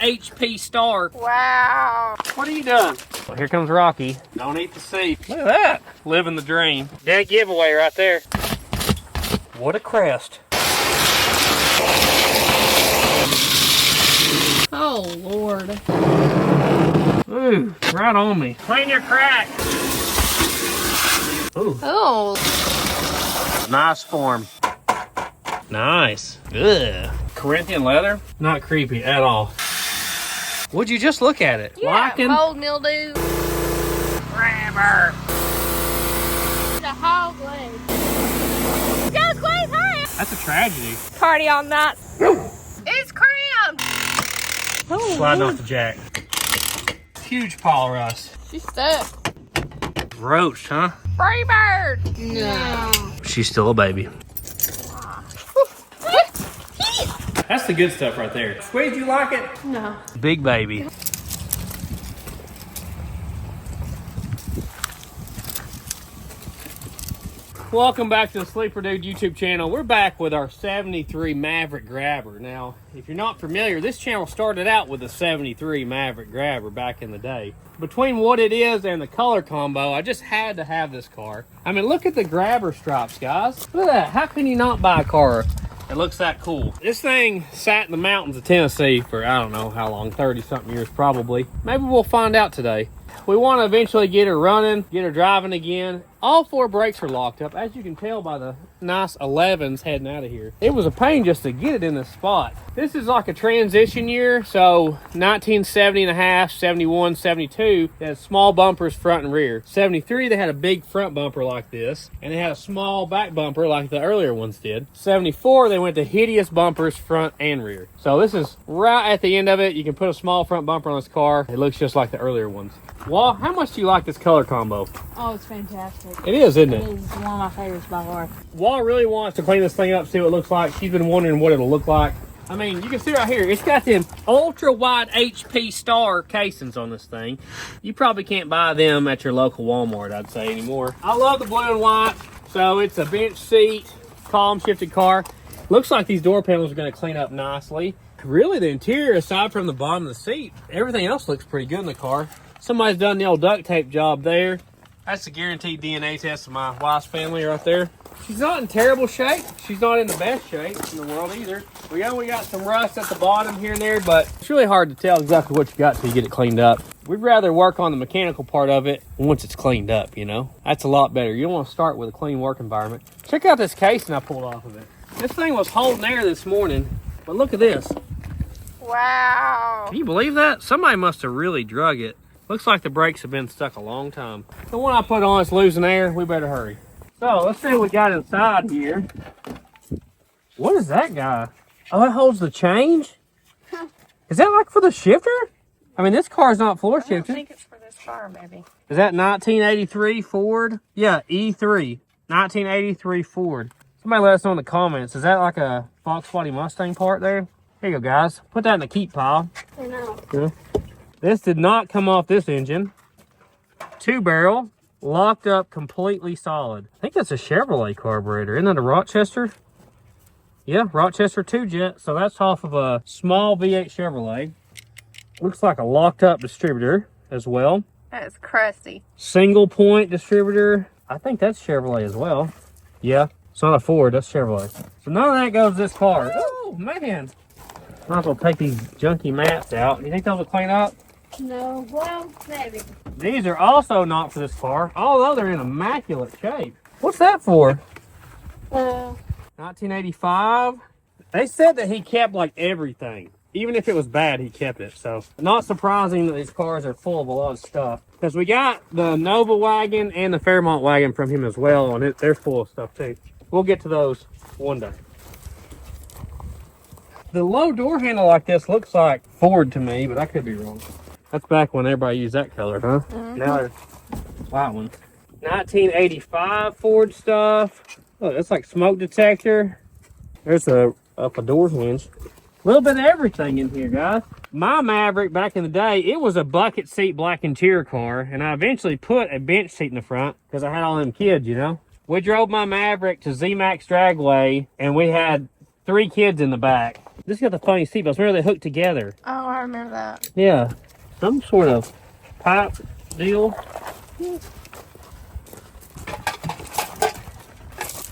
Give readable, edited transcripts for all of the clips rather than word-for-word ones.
HP star. Wow. What are you doing? Well, here comes Rocky. Don't eat the seat. Look at that. Living the dream. Dead giveaway right there. What a crest. Oh, Lord. Ooh, right on me. Clean your crack. Ooh. Oh. Nice form. Nice. Ugh. Corinthian leather? Not creepy at all. Would you just look at it? Yeah, mold mildew. Grabber. The hog leg. Go, Queen, hurry! That's a tragedy. Party all night. It's crammed. Oh, Sliding off the jack. Huge pile of rust. She's stuck. Roached, huh? Free bird. No. She's still a baby. That's the good stuff right there. Squeeze, you like it? No. Big baby. Welcome back to the Sleeper Dude YouTube channel. We're back with our 73 Maverick Grabber. Now, if you're not familiar, this channel started out with a 73 Maverick Grabber back in the day. Between what it is and the color combo, I just had to have this car. I mean, look at the Grabber stripes, guys. Look at that. How can you not buy a car that looks that cool? This thing sat in the mountains of Tennessee for I don't know how long, 30-something years probably. Maybe we'll find out today. We want to eventually get her running, get her driving again. All four brakes are locked up, as you can tell by the nice 11s heading out of here. It was a pain just to get it in the spot. This is like a transition year, so 1970 and a half, 71, 72, they had small bumpers front and rear. 73, they had a big front bumper like this, and they had a small back bumper like the earlier ones did. 74, they went to hideous bumpers front and rear. So this is right at the end of it. You can put a small front bumper on this car. It looks just like the earlier ones. Well, how much do you like this color combo? Oh, it's fantastic. It is, isn't it? It is one of my favorites by far. Wall really wants to clean this thing up, see what it looks like. She's been wondering what it'll look like. I mean, you can see right here, it's got them ultra wide HP star casings on this thing. You probably can't buy them at your local Walmart, I'd say, anymore. I love the blue and white. So it's a bench seat, column shifted car. Looks like these door panels are going to clean up nicely. Really, the interior, aside from the bottom of the seat, everything else looks pretty good in the car. Somebody's done the old duct tape job there. That's a guaranteed DNA test of my wife's family right there. She's not in terrible shape. She's not in the best shape in the world either. We got some rust at the bottom here and there, but it's really hard to tell exactly what you got till you get it cleaned up. We'd rather work on the mechanical part of it once it's cleaned up, you know? That's a lot better. You don't want to start with a clean work environment. Check out this casing I pulled off of it. This thing was holding air this morning, but look at this. Wow. Can you believe that? Somebody must have really drug it. Looks like the brakes have been stuck a long time. The one I put on is losing air. We better hurry. So let's see what we got inside here. What is that guy? Oh, that holds the change? Is that like for the shifter? I mean, this car's not floor shifted. I think it's for this car, maybe. Is that 1983 Ford? Yeah, E3. 1983 Ford. Somebody let us know in the comments. Is that like a Fox 40 Mustang part there? Here you go, guys. Put that in the keep pile. I know. Yeah. This did not come off this engine. 2-barrel, locked up, completely solid. I think that's a Chevrolet carburetor. Isn't that a Rochester? Yeah, Rochester 2-jet. So that's off of a small V8 Chevrolet. Looks like a locked up distributor as well. That is crusty. Single point distributor. I think that's Chevrolet as well. Yeah, it's not a Ford, that's Chevrolet. So none of that goes to this car. Oh, man. Might as well take these junky mats out. You think those will clean up? No, well, maybe. These are also not for this car, although they're in immaculate shape. What's that for? 1985. They said that he kept like everything. Even if it was bad, he kept it. So not surprising that these cars are full of a lot of stuff. Because we got the Nova wagon and the Fairmont wagon from him as well, and they're full of stuff too. We'll get to those one day. The low door handle like this looks like Ford to me, but I could be wrong. That's back when everybody used that color, huh? Mm-hmm. Now they're white ones. 1985 Ford stuff. Look, that's like smoke detector. There's a doors winch. A little bit of everything in here, guys. My Maverick back in the day, it was a bucket seat black interior car, and I eventually put a bench seat in the front because I had all them kids, you know? We drove my Maverick to Z-Max Dragway, and we had 3 kids in the back. This got the funny seatbelts. Remember they hook together? Oh, I remember that. Yeah. Some sort of pipe deal.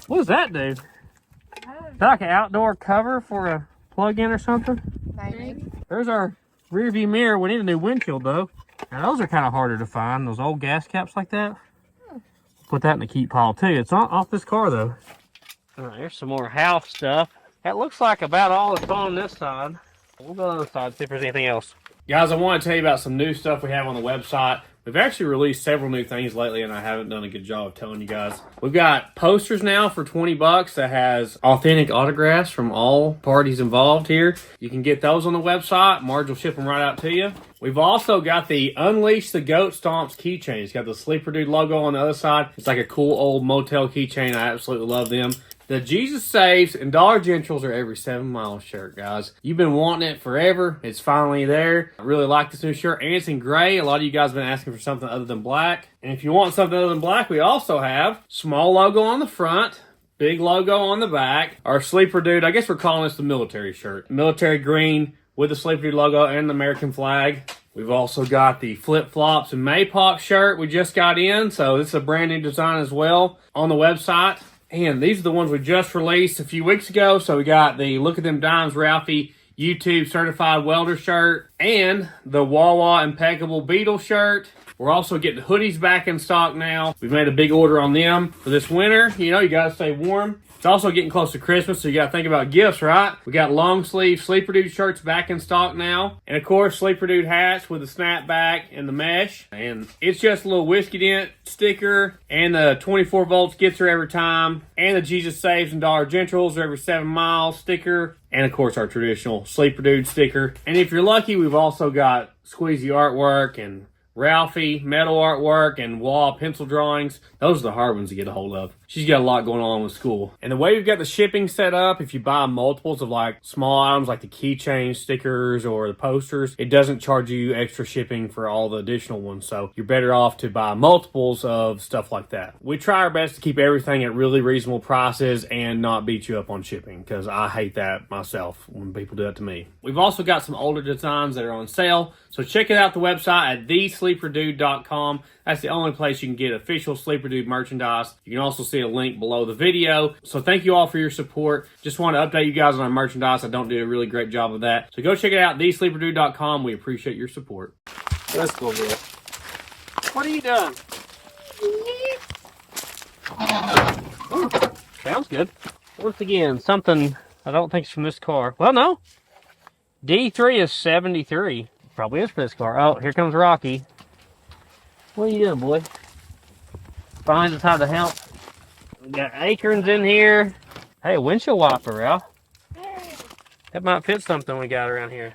What does that do? Is that like an outdoor cover for a plug-in or something? Maybe. There's our rear view mirror. We need a new windshield though. Now those are kind of harder to find, those old gas caps like that. Put that in the keep pile too. It's not off this car though. All right, here's some more house stuff. That looks like about all that's on this side. We'll go to the other side, see if there's anything else. Guys, I want to tell you about some new stuff we have on the website. We've actually released several new things lately, and I haven't done a good job of telling you guys. We've got posters now for 20 bucks that has authentic autographs from all parties involved here. You can get those on the website. Marge will ship them right out to you. We've also got the Unleash the Goat Stomps keychain. It's got the Sleeper Dude logo on the other side. It's like a cool old motel keychain. I absolutely love them. The Jesus Saves and Dollar Generals are every 7 miles shirt, guys. You've been wanting it forever. It's finally there. I really like this new shirt, and it's in gray. A lot of you guys have been asking for something other than black. And if you want something other than black, we also have small logo on the front, big logo on the back. Our Sleeper Dude, I guess we're calling this the military shirt. Military green with the Sleeper Dude logo and the American flag. We've also got the flip-flops and Maypop shirt we just got in. So this is a brand new design as well on the website. And these are the ones we just released a few weeks ago. So we got the Look at Them Dimes Ralphie YouTube Certified Welder shirt and the Wawa Impeccable Beetle shirt. We're also getting hoodies back in stock now. We've made a big order on them for this winter. You know, you got to stay warm. It's also getting close to Christmas, so you got to think about gifts, right? We got long sleeve Sleeper Dude shirts back in stock now. And of course, Sleeper Dude hats with the snapback and the mesh. And it's just a little whiskey dent sticker and the 24 volts gets her every time. And the Jesus Saves and Dollar Generals are every 7 miles sticker. And of course, our traditional Sleeper Dude sticker. And if you're lucky, we've also got squeezy artwork and Ralphie metal artwork and wall pencil drawings. Those are the hard ones to get a hold of. She's got a lot going on with school. And the way we've got the shipping set up, if you buy multiples of like small items like the keychain stickers or the posters, it doesn't charge you extra shipping for all the additional ones. So you're better off to buy multiples of stuff like that. We try our best to keep everything at really reasonable prices and not beat you up on shipping, because I hate that myself when people do that to me. We've also got some older designs that are on sale. So check it out, the website at thesleeperdude.com. That's the only place you can get official Sleeper Dude merchandise. You can also see a link below the video. So thank you all for your support. Just want to update you guys on our merchandise. I don't do a really great job of that. So go check it out, thesleeperdude.com. We appreciate your support. Let's go, girl. What are you doing? Ooh, sounds good. Once again, something I don't think is from this car. Well, no. D3 is 73. Probably is for this car. Oh, here comes Rocky. What are you doing, boy? Behind inside the help. We got acorns in here. Hey, windshield wiper, Ralph. That might fit something we got around here.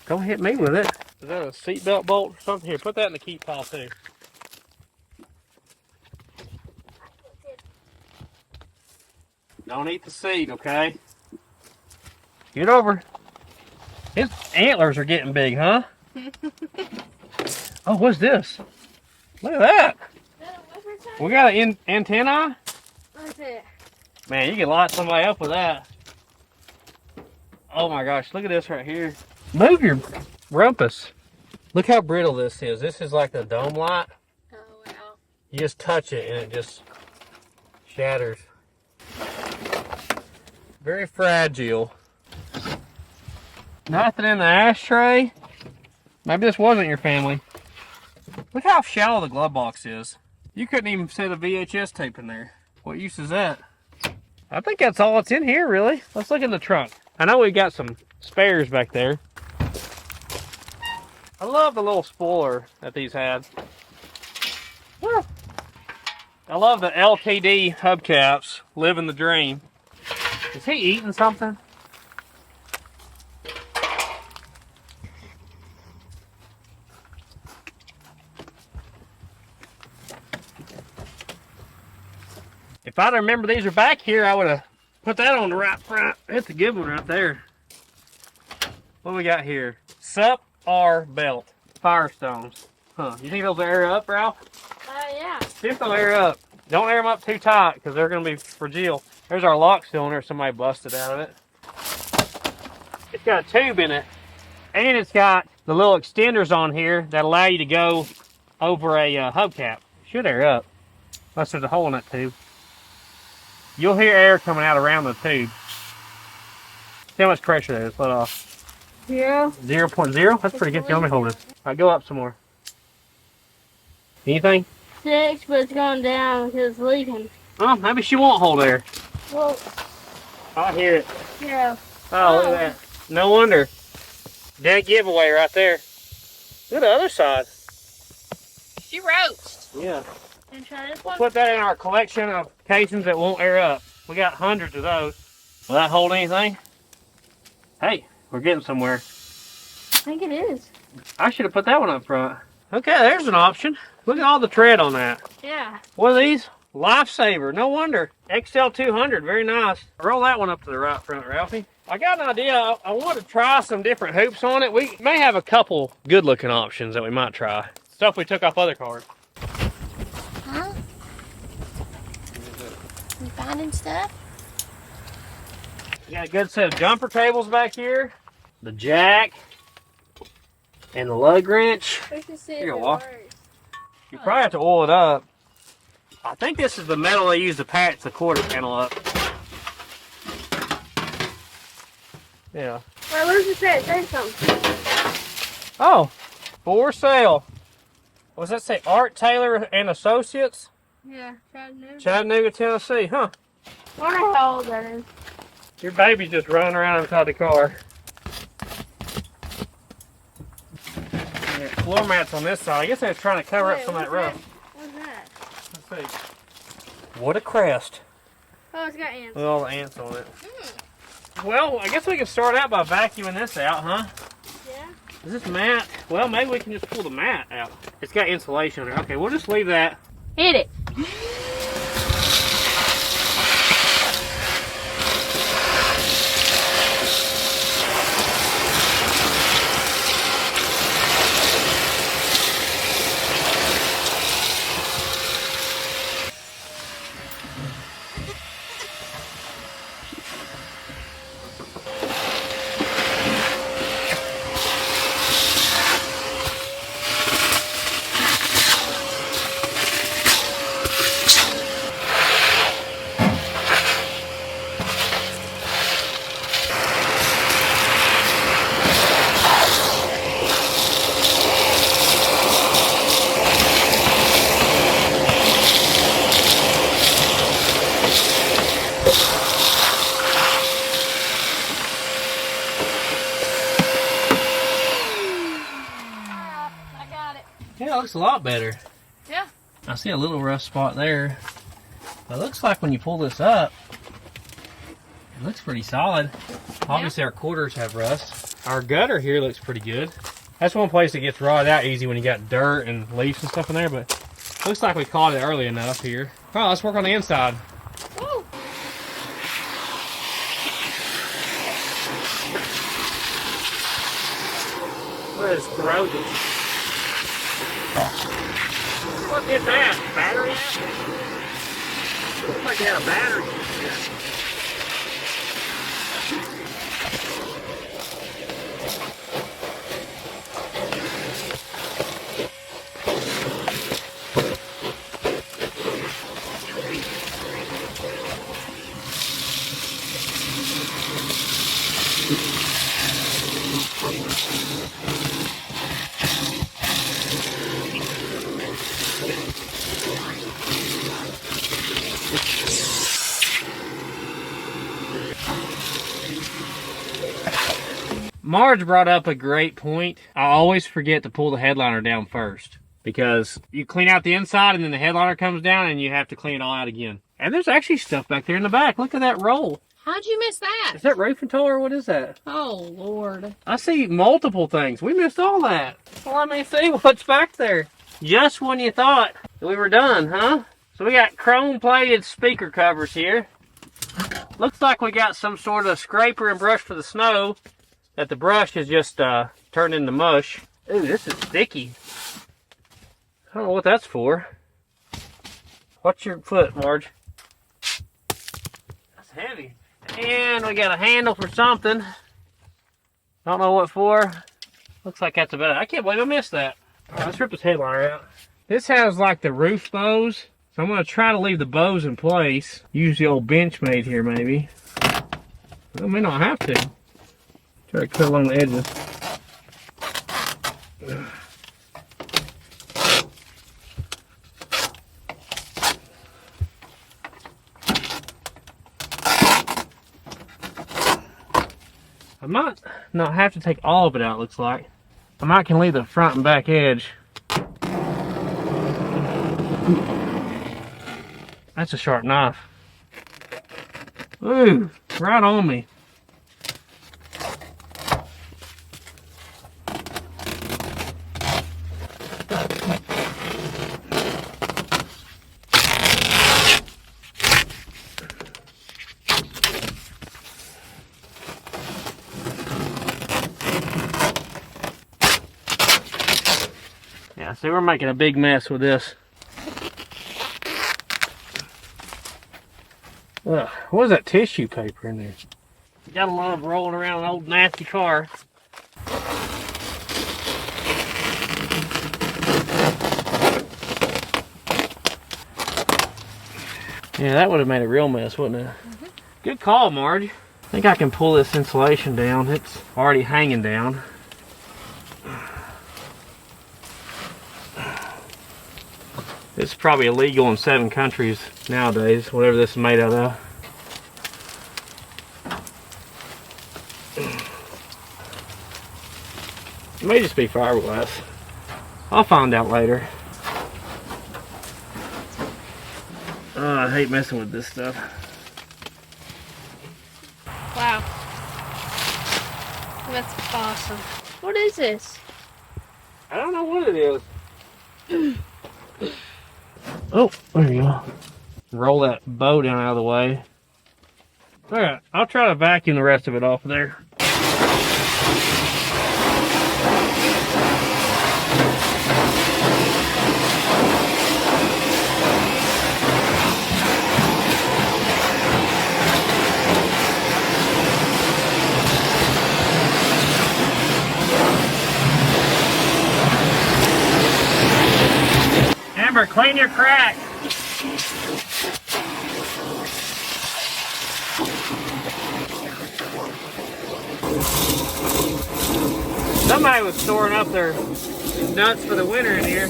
Don't hit me with it. Is that a seatbelt bolt or something? Here, put that in the keep pile too. Don't eat the seat, okay? Get over. His antlers are getting big, huh? Oh, what's this? Look at that. We got an antenna. What's it? Man, you can light somebody up with that. Oh my gosh, look at this right here. Move your rumpus. Look how brittle this is. This is like the dome light. Oh, wow. You just touch it and it just shatters. Very fragile. Nothing in the ashtray. Maybe this wasn't your family. Look how shallow the glove box is. You couldn't even set a VHS tape in there. What use is that? I think that's all that's in here, really. Let's look in the trunk. I know we got some spares back there. I love the little spoiler that these had. Woo. I love the LTD hubcaps. Living the dream. Is he eating something? If I'd remember these are back here, I would have put that on the right front. That's a good one right there. What do we got here? Sup R belt. Firestones. Huh. You think those will air up, Ralph? Yeah. See if they'll air up. Don't air them up too tight because they're going to be fragile. There's our lock cylinder. Somebody busted out of it. It's got a tube in it. And it's got the little extenders on here that allow you to go over a hubcap. Should air up. Unless there's a hole in that tube. You'll hear air coming out around the tube. See how much pressure there is. Let off. 0. 0.0? That's pretty good. Let me hold it. Alright, go up some more. Anything? 6, but it's going down because it's leaking. Oh, maybe she won't hold air. Well, I hear it. 0. Oh, look at that. No wonder. Dead giveaway right there. Look at the other side. She roached. Yeah. And try this We'll one. put that in our collection of casings that won't air up. We got hundreds of those. Will that hold anything? Hey, we're getting somewhere. I think it is. I should have put that one up front. Okay, there's an option. Look at all the tread on that. Yeah. What are these? Lifesaver, no wonder. XL200, very nice. Roll that one up to the right front, Ralphie. I got an idea. I want to try some different hoops on it. We may have a couple good looking options that we might try. Stuff we took off other cars. Huh? You finding stuff? We got a good set of jumper cables back here. The jack. And the lug wrench. We should see Here, if it Walt. works. You probably have to oil it up. I think this is the metal they use to patch the quarter panel up. Yeah. Well, what does it say? Say something. Oh, for sale. What does that say? Art Taylor and Associates? Yeah, Chattanooga. Chattanooga, Tennessee. Huh. I wonder how old that is. Your baby's just running around inside the car. Yeah, floor mats on this side. I guess they was trying to cover up Wait, some of that what's rust. What's that? Let's see. What a crest. Oh, it's got ants. With all the ants on it. Well, I guess we can start out by vacuuming this out, huh? Yeah. Is this mat? Well, maybe we can just pull the mat out. It's got insulation on it. Okay, we'll just leave that. Hit it. I got it. Yeah, it looks a lot better. Yeah. I see a little rough spot there. But it looks like when you pull this up, it looks pretty solid. Obviously our quarters have rust. Our gutter here looks pretty good. That's one place that gets rotted out easy when you got dirt and leaves and stuff in there, but looks like we caught it early enough here. All right, let's work on the inside. Woo. What is corrosion? What is that? Battery? Looks like they had a battery. Marge brought up a great point. I always forget to pull the headliner down first because you clean out the inside and then the headliner comes down and you have to clean it all out again. And there's actually stuff back there in the back. Look at that roll. How'd you miss that? Is that roofing tow or what is that? Oh, Lord. I see multiple things. We missed all that. Well, let me see what's back there. Just when you thought we were done, huh? So we got chrome plated speaker covers here. Looks like we got some sort of scraper and brush for the snow that the brush has just turned into mush. Ooh, this is sticky. I don't know what that's for. Watch your foot, Marge. That's heavy. And we got a handle for something. Don't know what for. Looks like that's about it. I can't believe I missed that. All right, let's rip this headliner out. This has like the roof bows. So I'm going to try to leave the bows in place. Use the old bench made here maybe. I may not have to. Try to cut along the edges. I might not have to take all of it out, looks like. I might can leave the front and back edge. That's a sharp knife. Ooh, right on me. Yeah, see, we're making a big mess with this. Ugh, what is that tissue paper in there? You gotta love rolling around an old nasty car. Yeah, that would have made a real mess, wouldn't it? Mm-hmm. Good call, Marge. I think I can pull this insulation down. It's already hanging down. It's probably illegal in 7 countries nowadays, whatever this is made out of. It may just be fiberglass. I'll find out later. Oh, I hate messing with this stuff. Wow. That's awesome. What is this? I don't know what it is. Oh, there you go. Roll that bow down out of the way. Alright, I'll try to vacuum the rest of it off of there. Amber, clean your crack. Somebody was storing up their nuts for the winter in here.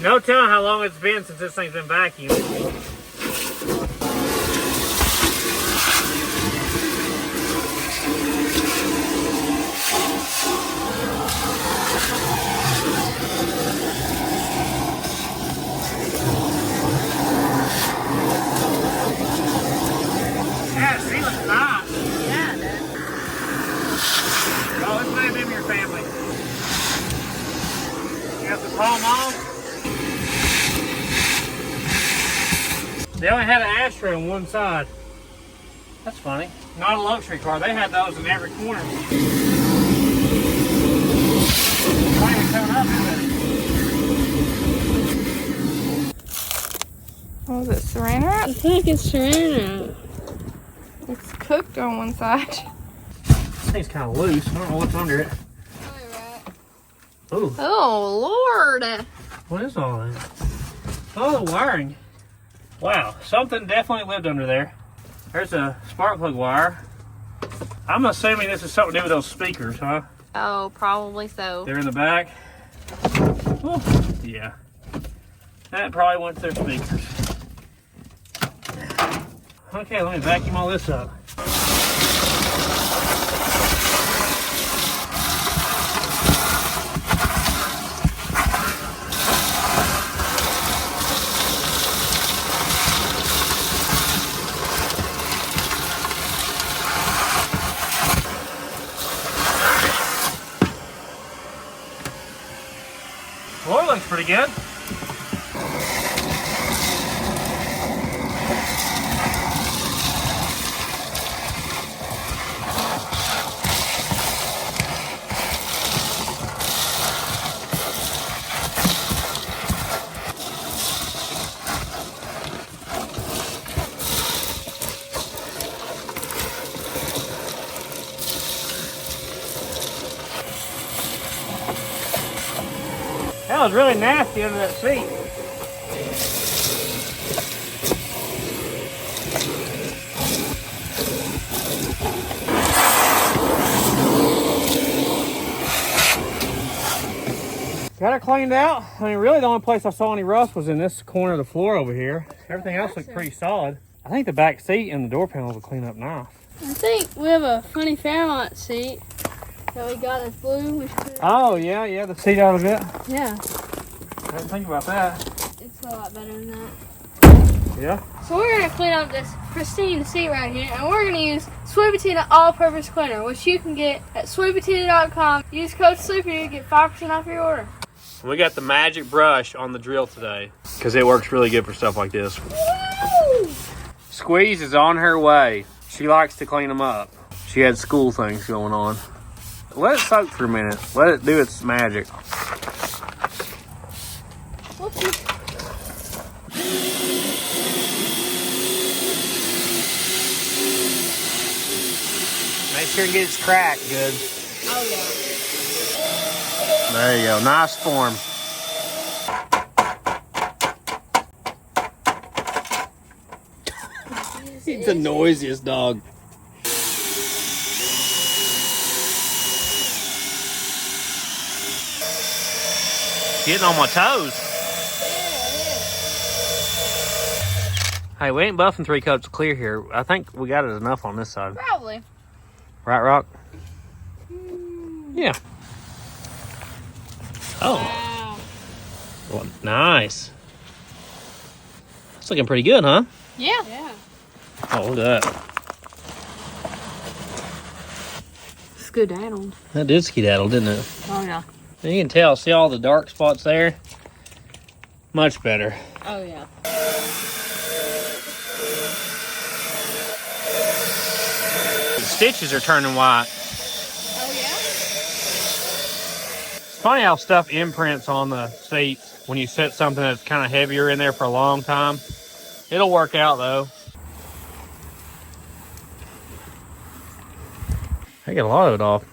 No telling how long it's been since this thing's been vacuumed. Family. You got the palm off. They only had an ashtray on one side. That's funny. Not a luxury car. They had those in every corner. Not even coming up, is it? What was it, saran wrap? I think it's saran wrap. It's cooked on one side. This thing's kind of loose. I don't know what's under it. Ooh. Oh, Lord. What is all that? Oh, the wiring. Wow, something definitely lived under there. There's a spark plug wire. I'm assuming this is something to do with those speakers, huh? Oh, probably so. They're in the back. Ooh, yeah. That probably went to their speakers. Okay, let me vacuum all this up. Well, it looks pretty good. That was really nasty under that seat. Got it cleaned out. I mean, really the only place I saw any rust was in this corner of the floor over here. Everything else looked pretty solid. I think the back seat and the door panels will clean up nice. I think we have a funny Fairmont seat that we got that's blue. We should put it. Oh, yeah, the seat out of it. Yeah. I didn't think about that. It's a lot better than that. Yeah? So we're going to clean up this pristine seat right here, and we're going to use Sweetpotato All-Purpose Cleaner, which you can get at sweetpotato.com. Use code SLEEPERDUDE to get 5% off your order. We got the magic brush on the drill today because it works really good for stuff like this. Woo! Squeeze is on her way. She likes to clean them up. She had school things going on. Let it soak for a minute. Let it do its magic. Whoopsie. Make sure you get its crack good. Oh, yeah. There you go. Nice form. He's the noisiest dog. Getting on my toes. Hey, we ain't buffing 3 coats of clear here. I think we got it enough on this side. Probably. Right, Rock? Yeah. Oh. Wow. Well, nice. It's looking pretty good, huh? Yeah. Yeah. Oh, look at that. Skedaddled. That did skedaddle, didn't it? Oh, yeah. And you can tell, see all the dark spots there? Much better. Oh, yeah. The stitches are turning white. Oh, yeah? It's funny how stuff imprints on the seats when you set something that's kind of heavier in there for a long time. It'll work out, though. I get a lot of it off.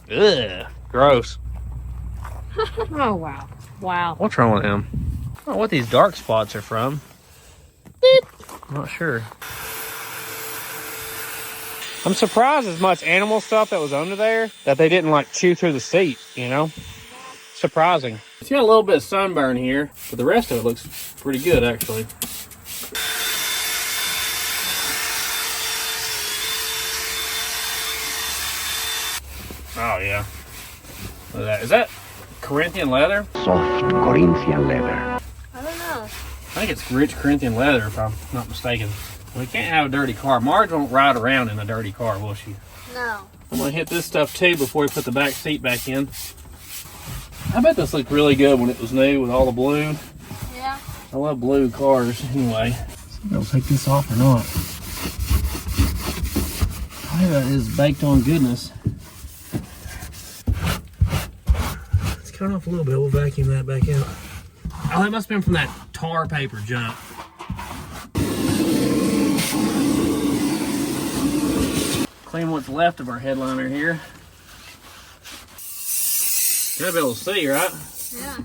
Yeah. Ugh, gross. Oh, wow. Wow. What's wrong with him? I don't know what these dark spots are from. I'm not sure. I'm surprised as much animal stuff that was under there that they didn't like chew through the seat, you know? Surprising. It's got a little bit of sunburn here, but the rest of it looks pretty good actually. Oh yeah. Look at that. Is that Corinthian leather? Soft Corinthian leather. I don't know. I think it's rich Corinthian leather if I'm not mistaken. We can't have a dirty car. Marge won't ride around in a dirty car, will she? No. I'm gonna hit this stuff too before we put the back seat back in. I bet this looked really good when it was new with all the blue. Yeah. I love blue cars anyway. See if I'll take this off or not. I think that is baked on goodness. It's cut off a little bit. We'll vacuum that back out. Oh, that must have been from that tar paper jump. Clean what's left of our headliner here. Gotta be able to see, right? Yeah.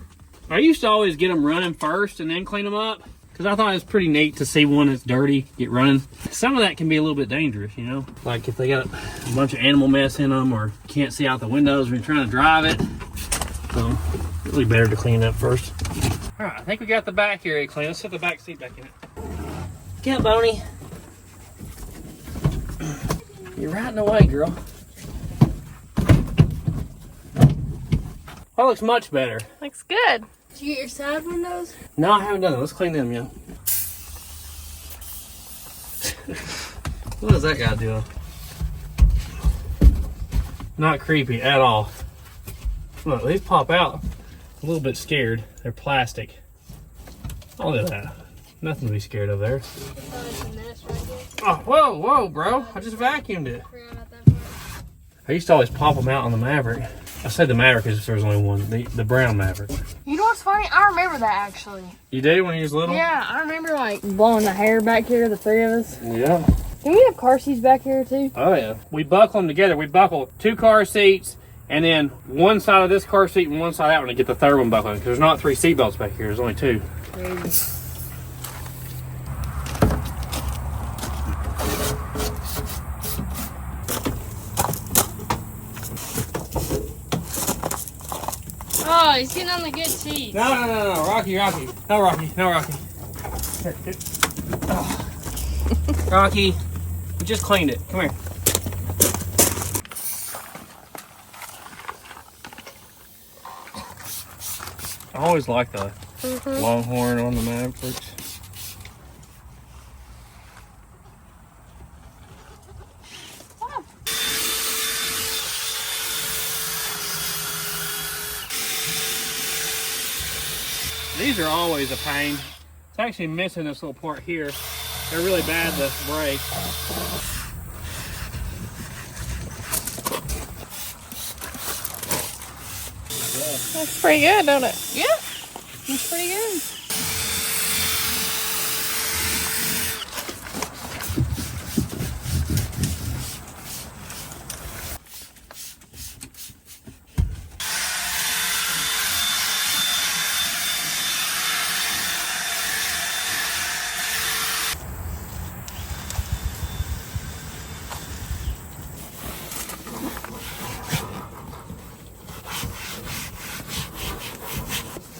I used to always get them running first and then clean them up because I thought it was pretty neat to see one that's dirty get running. Some of that can be a little bit dangerous, you know? Like if they got a bunch of animal mess in them or can't see out the windows when you're trying to drive it. So, really better to clean up first. All right, I think we got the back area clean. Let's set the back seat back in it. Get up, Bonnie. You're riding away, girl. That looks much better. Looks good. Did you get your side windows? No, I haven't done it. Let's clean them yet. What is that guy doing? Not creepy at all. Look, these pop out. A little bit scared. They're plastic. Oh, look at that. Nothing to be scared of there. Oh, whoa, whoa, bro. I just vacuumed it. I used to always pop them out on the Maverick. I said the Maverick as if there was only one. The brown Maverick. You know what's funny? I remember that actually. You do when you was little? Yeah, I remember like blowing the hair back here, the 3 of us. Yeah. Can we have car seats back here too? Oh, yeah. We buckle them together. We buckle 2 car seats And then one side of this car seat and one side of that one to get the third one buckling, because there's not 3 seat belts back here, there's only 2. Crazy. Oh, he's getting on the good seat. No, Rocky. No, Rocky. Here. Oh. Rocky, we just cleaned it. Come here. I always like the Longhorn on the Mavericks. These are always a pain. It's actually missing this little part here. They're really bad to break. That's pretty good, don't it? Yeah, it's pretty good.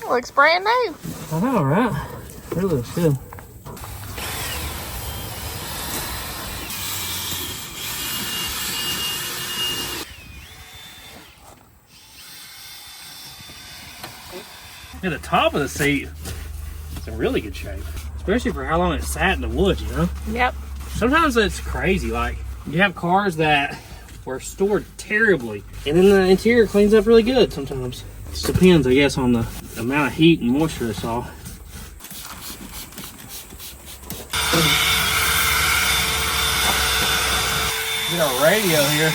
Looks brand new. I know, right? It really looks good. At the top of the seat, it's in really good shape. Especially for how long it sat in the woods, you know? Yep. Sometimes it's crazy. Like, you have cars that were stored terribly, and then the interior cleans up really good sometimes. It depends, I guess, on the amount of heat and moisture it's all. Get our radio here.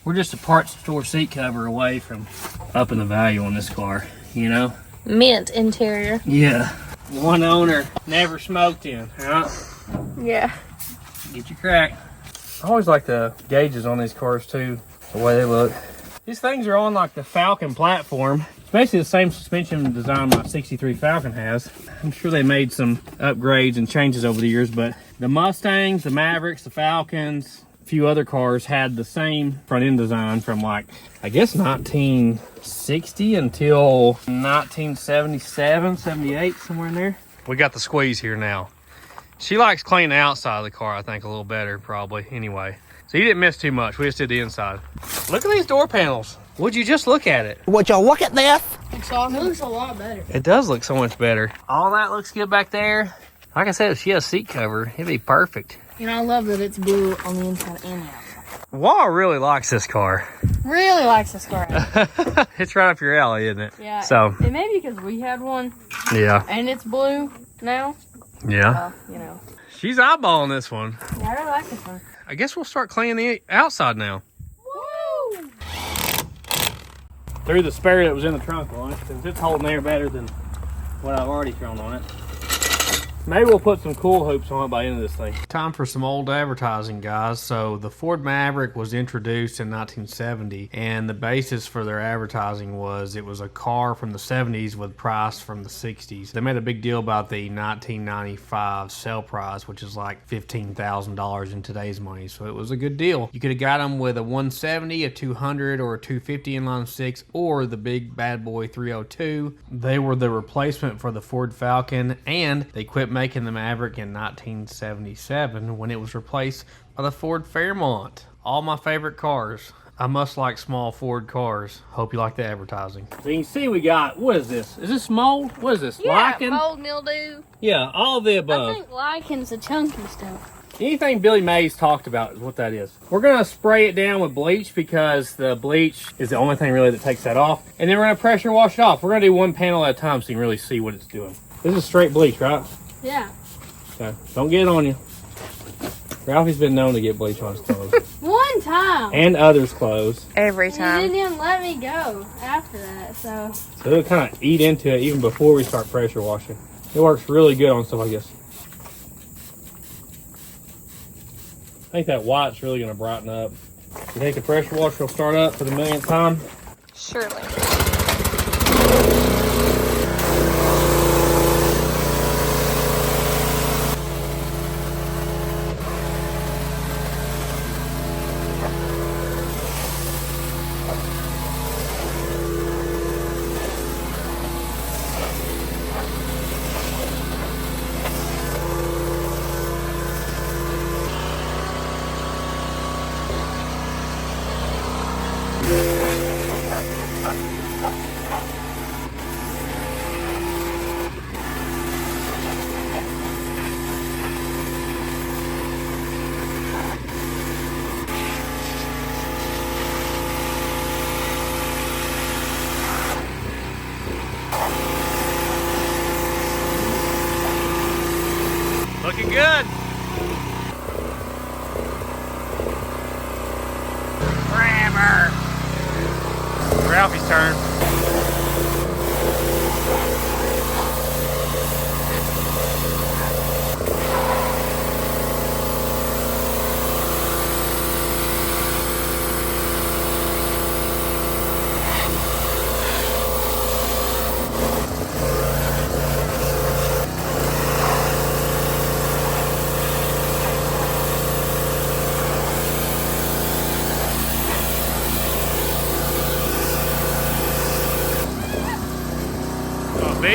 We're just a parts store seat cover away from upping the value on this car, you know? Mint interior. Yeah. One owner, never smoked in, huh? Yeah. Get your crack. I always like the gauges on these cars too, the way they look. These things are on like the Falcon platform. It's basically the same suspension design my 63 Falcon has. I'm sure they made some upgrades and changes over the years, but the Mustangs, the Mavericks, the Falcons, a few other cars had the same front end design from like, I guess 1960 until 1977, 78, somewhere in there. We got the squeeze here now. She likes cleaning the outside of the car, I think, a little better, probably, anyway. So you didn't miss too much. We just did the inside. Look at these door panels. Would you just look at it? Would you look at this? It looks a lot better. It does look so much better. All that looks good back there. Like I said, if she has a seat cover, it'd be perfect. And I love that it's blue on the inside and the outside. Wall really likes this car. Really likes this car. It's right up your alley, isn't it? Yeah. So, It may be because we had one yeah. and it's blue now. Yeah. You know. She's eyeballing this one. Yeah, I really like this one. I guess we'll start cleaning the outside now. Woo! Threw the spare that was in the trunk on it, since it's holding air better than what I've already thrown on it. Maybe we'll put some cool hoops on it by the end of this thing. Time for some old advertising, guys. So the Ford Maverick was introduced in 1970, and the basis for their advertising was it was a car from the 70s with price from the 60s. They made a big deal about the 1995 sale price, which is like $15,000 in today's money. So it was a good deal. You could have got them with a 170, a 200, or a 250 inline six, or the big bad boy 302. They were the replacement for the Ford Falcon, and they quit making the Maverick in 1977 when it was replaced by the Ford Fairmont. All my favorite cars. I must like small Ford cars. Hope you like the advertising. So you can see we got, what is this? Is this mold? What is this? Yeah, Lichen? mold, mildew. Yeah, all of the above. I think lichen's the chunky stuff. Anything Billy Mays talked about is what that is. We're going to spray it down with bleach because the bleach is the only thing really that takes that off. And then we're going to pressure wash it off. We're going to do one panel at a time so you can really see what it's doing. This is straight bleach, right? Yeah. So don't get it on you. Ralphie's been known to get bleach on his clothes. One time. And others' clothes. Every And time. he didn't even let me go after that, so. So it'll kind of eat into it even before we start pressure washing. It works really good on stuff like this. I think that white's really going to brighten up. You think the pressure washer will start up for the millionth time? Surely. Looking good. Grabber. Ralphie's turn. B.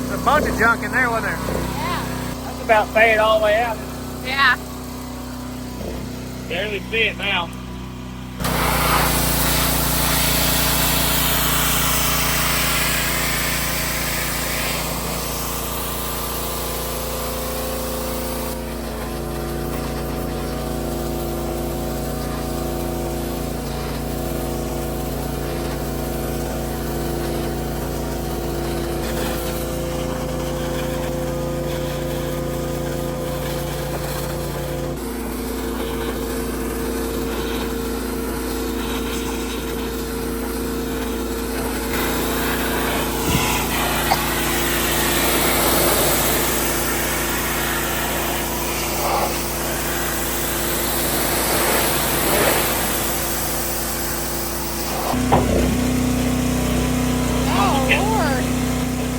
There's a bunch of junk in there, wasn't there? Yeah. That's about faded all the way out. Yeah. Barely see it now.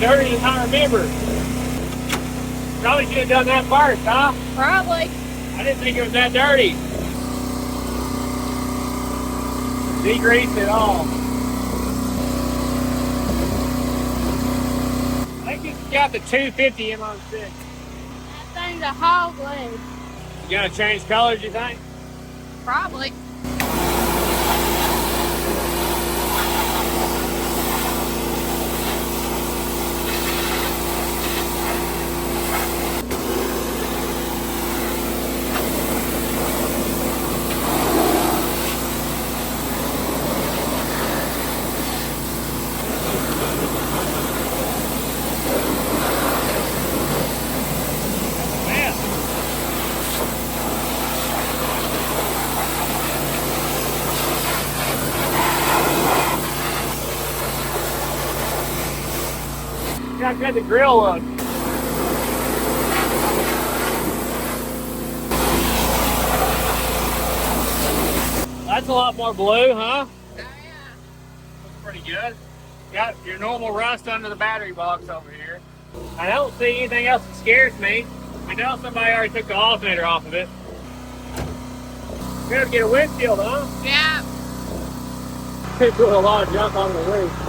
Dirty as I remember. Probably should have done that first, huh? Probably. I didn't think it was that dirty. Degreased it all. I think it's got the 250 M06. That thing's a hog leg. You gonna change colors, you think? Probably. How good the grill looks. That's a lot more blue, huh? Oh, yeah. Looks pretty good. Got your normal rust under the battery box over here. I don't see anything else that scares me. I know somebody already took the alternator off of it. Gotta get a windshield, huh? Yeah. Could put a lot of junk on the roof.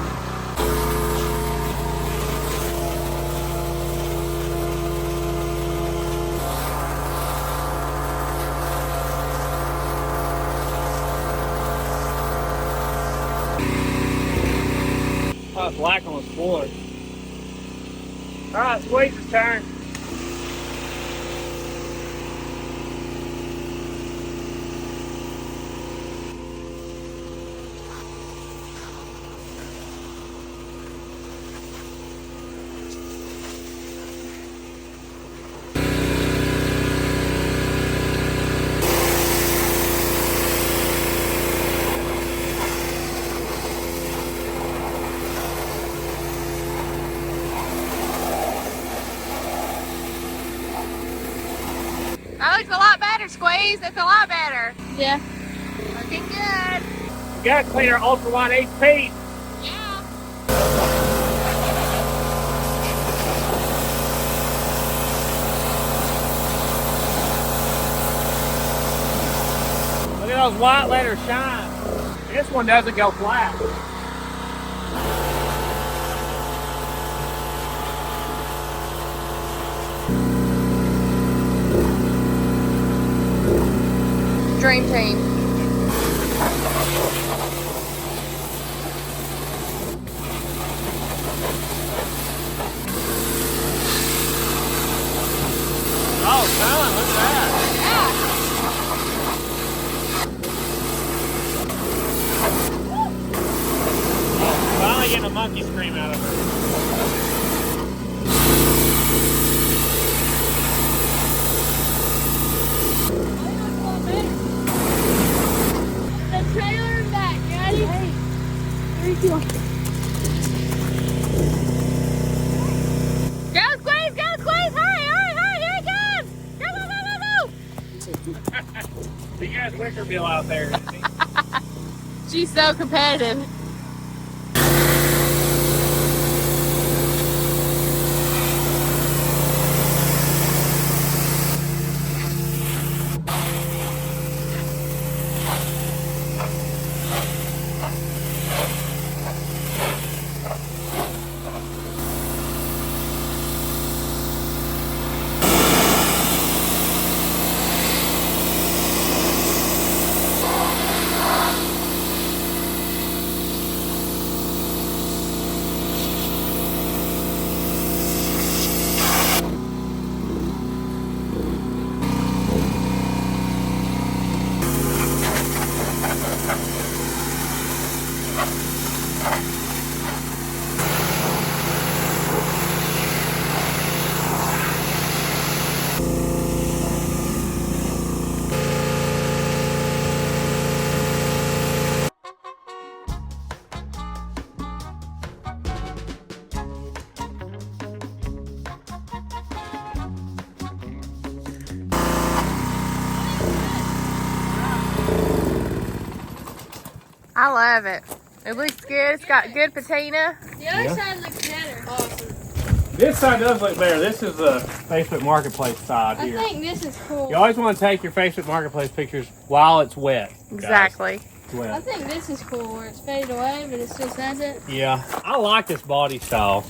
Oh, it's black on the floor. All right, squeeze his turn. That looks a lot better, Squeeze. That's a lot better. Yeah. Looking good. We gotta clean our ultra wide HP. Yeah. Look at those white letters shine. This one doesn't go flat. Dream team. Oh, son, look at that. Finally getting a monkey scream out of her. The trailer is back. You ready? Hey. 3, 2, 1. Go, Squeeze! Go, Squeeze! Hurry, hurry, hurry! Here it comes! Go, go, go, go, go! You got a liquor bill out there. She's so competitive. I love it. It looks good. It's got good patina. The other Yeah. side looks better. Awesome. This side does look better. This is the Facebook Marketplace side I here. think this is cool. You always want to take your Facebook Marketplace pictures while it's wet. guys. Exactly. It's I wet. think this is cool where it's faded away, but it still says it. Yeah, I like this body style.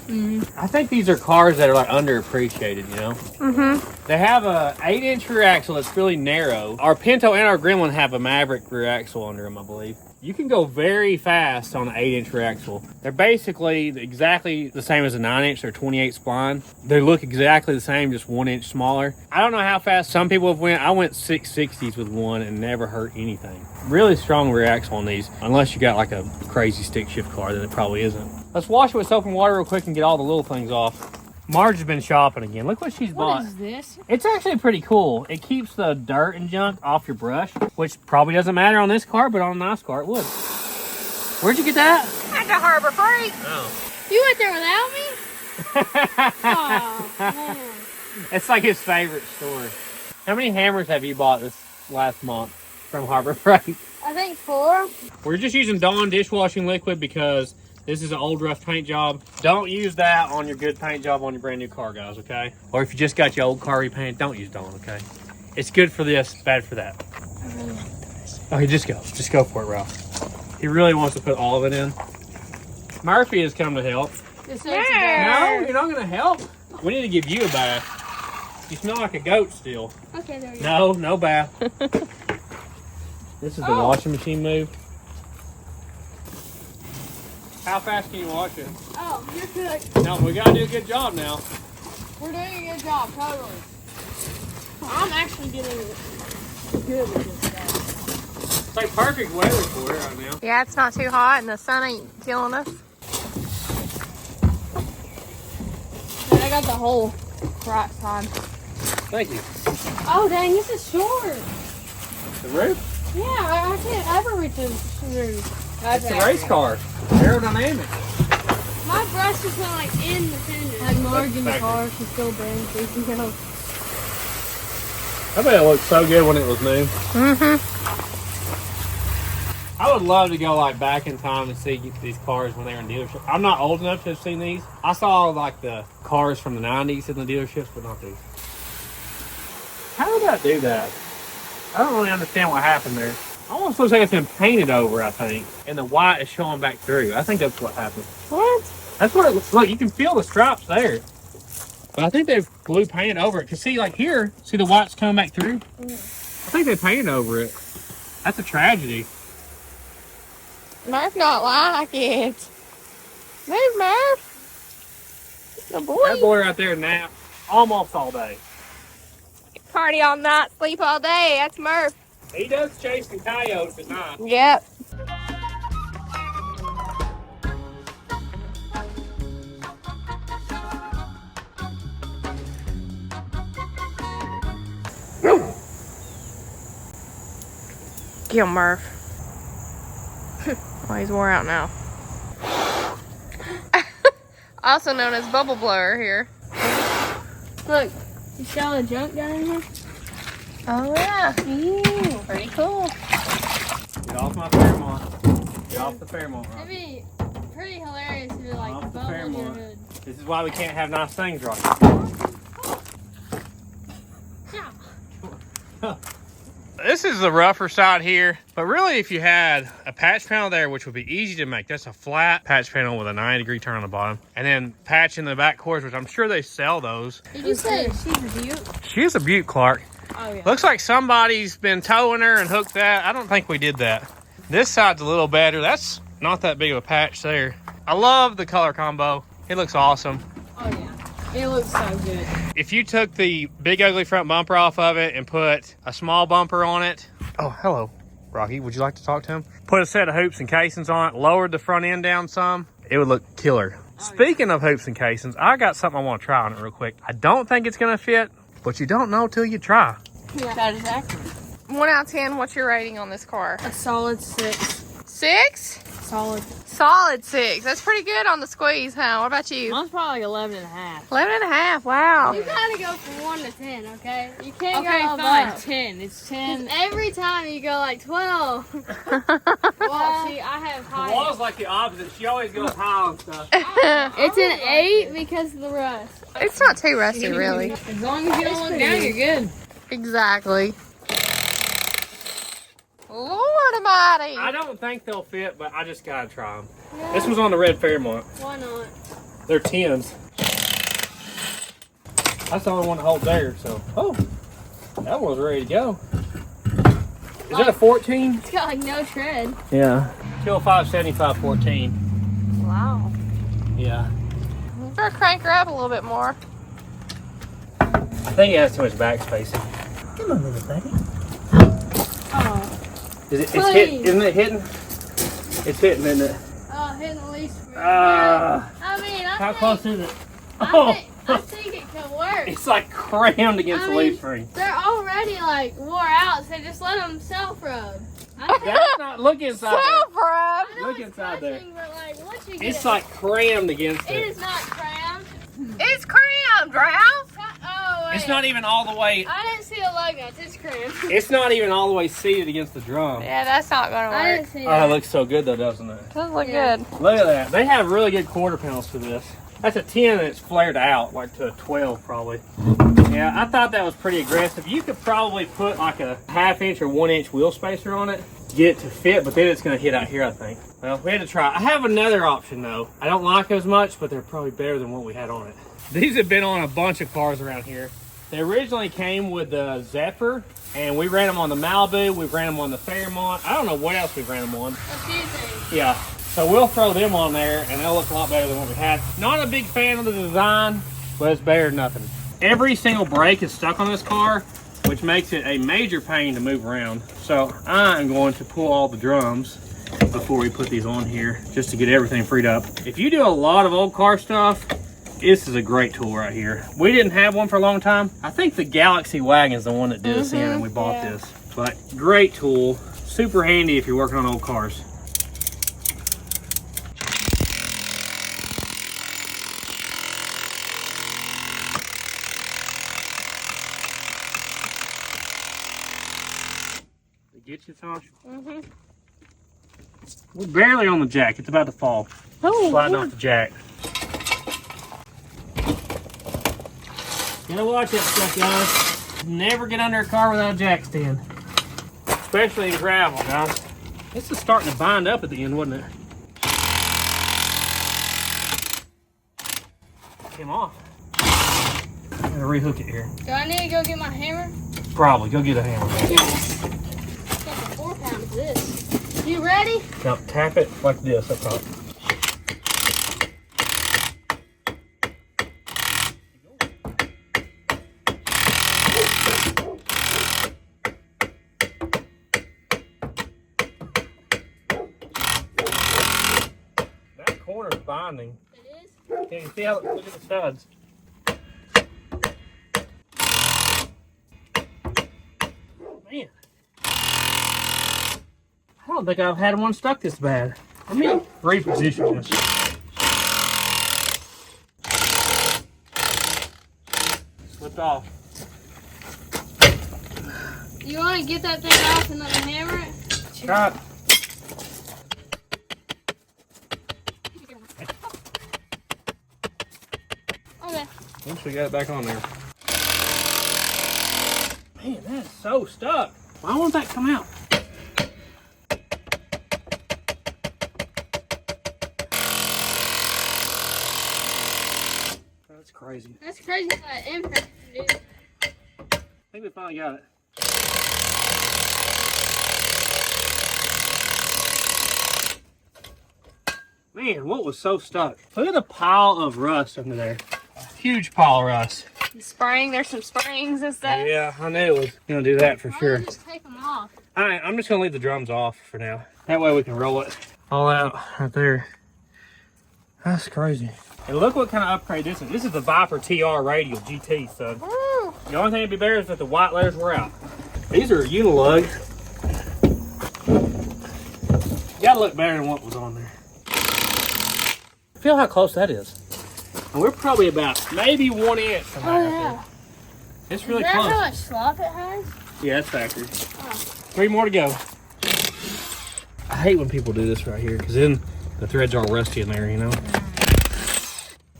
I think these are cars that are like underappreciated, you know? Mm-hmm. They have a 8-inch rear axle that's really narrow. Our Pinto and our Gremlin have a Maverick rear axle under them, I believe. You can go very fast on an 8-inch rear axle. They're basically exactly the same as a 9-inch. They're 28 spline. They look exactly the same, just 1 inch smaller. I don't know how fast some people have went. I went 660s with one and never hurt anything. Really strong rear axle on these, unless you got like a crazy stick shift car, then it probably isn't. Let's wash it with soap and water real quick and get all the little things off. Marge has been shopping again. Look what she's bought. What is this? It's actually pretty cool. It keeps the dirt and junk off your brush, which probably doesn't matter on this car, but on a nice car it would. Where'd you get that? At the Harbor Freight. Oh. You went there without me? Oh, man. It's like his favorite store. How many hammers have you bought this last month from Harbor Freight? I think 4. We're just using Dawn dishwashing liquid because this is an old rough paint job. Don't use that on your good paint job on your brand new car, guys, okay? Or if you just got your old car repainted, don't use Dawn, okay? It's good for this, bad for that. Okay, just go. Just go for it, Ralph. He really wants to put all of it in. Murphy has come to help. It says No, there. you're not gonna help. We need to give you a bath. You smell like a goat still. Okay, there you go. No, no bath. This is the washing machine move. How fast can you wash it? Oh, you're good. No, we gotta do a good job now. We're doing a good job, totally. I'm actually getting good with this stuff. It's like perfect weather for it right now. Yeah, it's not too hot and the sun ain't killing us. And I got the whole right side. Thank you. Oh, dang, this is short. The roof? Yeah, I can't ever reach the roof. It's a race car. Aerodynamic. My brush is not like in the fender. Like Marge in the car, she's still brand new. I bet it looked so good when it was new. I would love to go like back in time and see these cars when they were in dealership. I'm not old enough to have seen these. I saw like the cars from the 90s in the dealerships, but not these. How did that do that? I don't really understand what happened there. Almost looks like it's been painted over, I think. And the white is showing back through. I think that's what happened. What? That's what it looks like. You can feel the stripes there. But I think they've glue painted over it. Cause see, like here, see the white's coming back through? I think they painted over it. That's a tragedy. Murph not like it. Move, Murph. Good boy. That boy right there napped almost all day. Party all night, sleep all day. That's Murph. He does chase the coyotes at night. Yep. Get him, Murph. Oh, he's wore out now. Also known as bubble blower here. Look, you see all the junk down in here? Oh yeah. Ooh, pretty cool. Get off my Fairmont. Get off the Fairmont. It'd be pretty hilarious if you like Off the bubbled your Fairmont. hood. This is why we can't have nice things right now. This is the rougher side here, but really if you had a patch panel there, which would be easy to make, that's a flat patch panel with a 90-degree turn on the bottom, and then patch in the back quarters, which I'm sure they sell those. Did you say she's a beaut? She is a beaut, Clark. Oh yeah. Looks like somebody's been towing her and hooked that. I don't think we did that. This side's a little better. That's not that big of a patch there. I love the color combo. It looks awesome. Oh yeah. It looks so good. If you took the big ugly front bumper off of it and put a small bumper on it. Oh, hello, Rocky. Would you like to talk to him? Put a set of hoops and casings on it, lowered the front end down some, it would look killer. Speaking of hoops and casings, I got something I want to try on it real quick. I don't think it's going to fit, but you don't know till you try. Yeah, that is accurate. 1 out of 10, what's your rating on this car? A solid 6. 6? Solid. Solid 6. That's pretty good on the squeeze, huh? What about you? Mine's probably 11 and a half. 11 and a half. Wow. You gotta go from 1 to 10, okay? You can't Okay, go fine. above 10. It's 10. Every time you go like 12. Well, see, I have high. Wall's like the opposite. She always goes high on stuff. It's an 8 because of the rust. It's not too rusty, really. As long as you don't look down, you're good. Exactly. Lord almighty. I don't think they'll fit, but I just got to try them. Yeah. This was on the red Fairmont. Why not? They're 10s. That's the only one to hold there, so. Oh, that one's ready to go. Is that a 14? It's got like no tread. Yeah. 205, 75, 14. Wow. Yeah. Better crank her up a little bit more. I think it has too much back spacing. Come on, little buddy. Oh. It's hit, isn't it hitting? It's hitting, isn't it? Oh, hitting the lease. I mean, How close is it? I think it can work. It's like crammed against the leaf spring. They're already like wore out, so just let them self-rub. That's not, look inside there. Self-rub. Look inside there. But like, once you get It's like crammed against it it. is not crammed. It's crammed, Ralph. Oh, wait. It's not even all the way. I didn't see the lug nuts. It's crammed. It's not even all the way seated against the drum. Yeah, that's not going to I work. didn't see Oh, that. it looks so good though, doesn't it? Does look Yeah. good. Look at that. They have really good quarter panels for this. That's a 10 and it's flared out, like to a 12 probably. Yeah, I thought that was pretty aggressive. You could probably put like a 1/2 inch or 1 inch wheel spacer on it to get it to fit, but then it's going to hit out here, I think. Well, we had to try. I have another option though. I don't like them as much, but they're probably better than what we had on it. These have been on a bunch of cars around here. They originally came with the Zephyr, and we ran them on the Malibu, we ran them on the Fairmont. I don't know what else we ran them on. A few things. Yeah, so we'll throw them on there, and they'll look a lot better than what we had. Not a big fan of the design, but it's better than nothing. Every single brake is stuck on this car, which makes it a major pain to move around. So I'm going to pull all the drums before we put these on here, just to get everything freed up. If you do a lot of old car stuff, this is a great tool right here. We didn't have one for a long time. I think the Galaxy wagon is the one that did us in, and we bought this. But great tool, super handy if you're working on old cars. Get you, Tosh? Mm-hmm. We're barely on the jack. It's about to fall. Oh, Sliding off the jack. You gotta watch that stuff, guys. Never get under a car without a jack stand. Especially in gravel, guys. This is starting to bind up at the end, wasn't it? Came off. I'm gonna rehook it here. Do I need to go get my hammer? Probably. Go get a hammer. It's got the 4 pounds of this. You ready? Now tap it like this up top. That corner's binding. It is? Can you see how? Look at the studs. Man, I don't think I've had one stuck this bad. Let me reposition this. Slipped off. You want to get that thing off and let me hammer it? Try it. Okay. Once we got it back on there. Man, that's so stuck. Why won't that come out? That's crazy. That's crazy how that Infested, dude. I think we finally got it. Man, what was so stuck? Look at the pile of rust under there. Huge pile of rust. The spring, there's some springs and stuff. Yeah, I knew it was gonna do that for Why sure. don't you just take them off? Alright, I'm just gonna leave the drums off for now. That way we can roll it all out right there. That's crazy. And look what kind of upgrade this is. This is the Viper TR Radial GT, son. Woo! The only thing that'd be better is that the white letters were out. These are Unilug. Gotta look better than what was on there. Feel how close that is. And we're probably about maybe 1 inch from Oh, that. yeah. It's really Is that close. how much slop it has? Yeah, that's factory. Oh. 3 more to go. I hate when people do this right here because then the threads are all rusty in there, you know.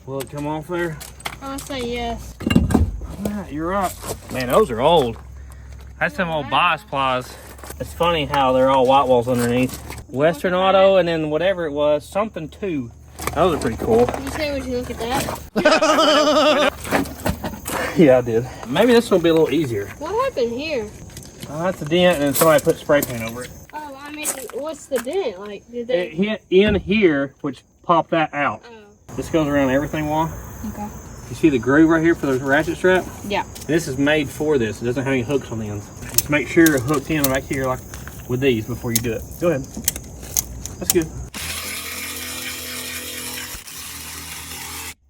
Will it come off there? I'm going to say yes. Yeah, you're right. Man, those are old. That's some old bias plies. It's funny how they're all white walls underneath. Western Auto and then whatever it was, something 2. Those are pretty cool. Did you say, would you look at that? Yeah, I did. Maybe this one will be a little easier. What happened here? That's a dent and then somebody put spray paint over it. Oh, I mean, what's the dent? Like, did It they... hit in here, which popped that out. Oh, This goes around everything wall. okay. You see the groove right here for the ratchet strap? Yeah. This is made for this. It doesn't have any hooks on the ends. Just make sure you're hooked in back here like with these before you do it. Go ahead. That's good.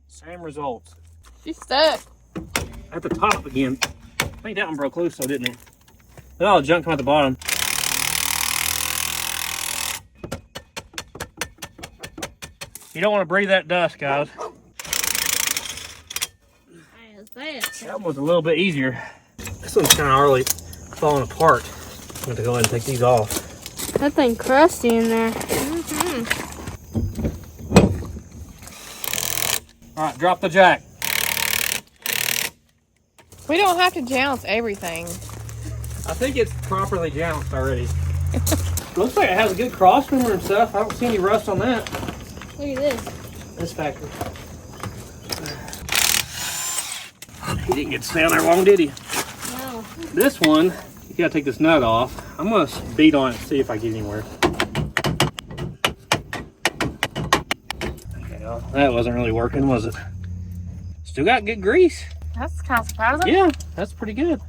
Same results. She's stuck. At the top again. I think that one broke loose though, didn't it? Look at all the junk come at the bottom. You don't want to breathe that dust, guys. That was a little bit easier. This one's kind of already falling apart. I'm going to go ahead and take these off. That thing crusty in there. All right, drop the jack. We don't have to jounce everything. I think it's properly jounced already. Looks like it has a good cross member and stuff. I don't see any rust on that. Look at this. This factory. He didn't get to stay on there long, did he? No. This one, you gotta take this nut off. I'm gonna beat on it and see if I get anywhere. Okay, well, that wasn't really working, was it? Still got good grease. That's kind of surprising. Yeah, that's pretty good.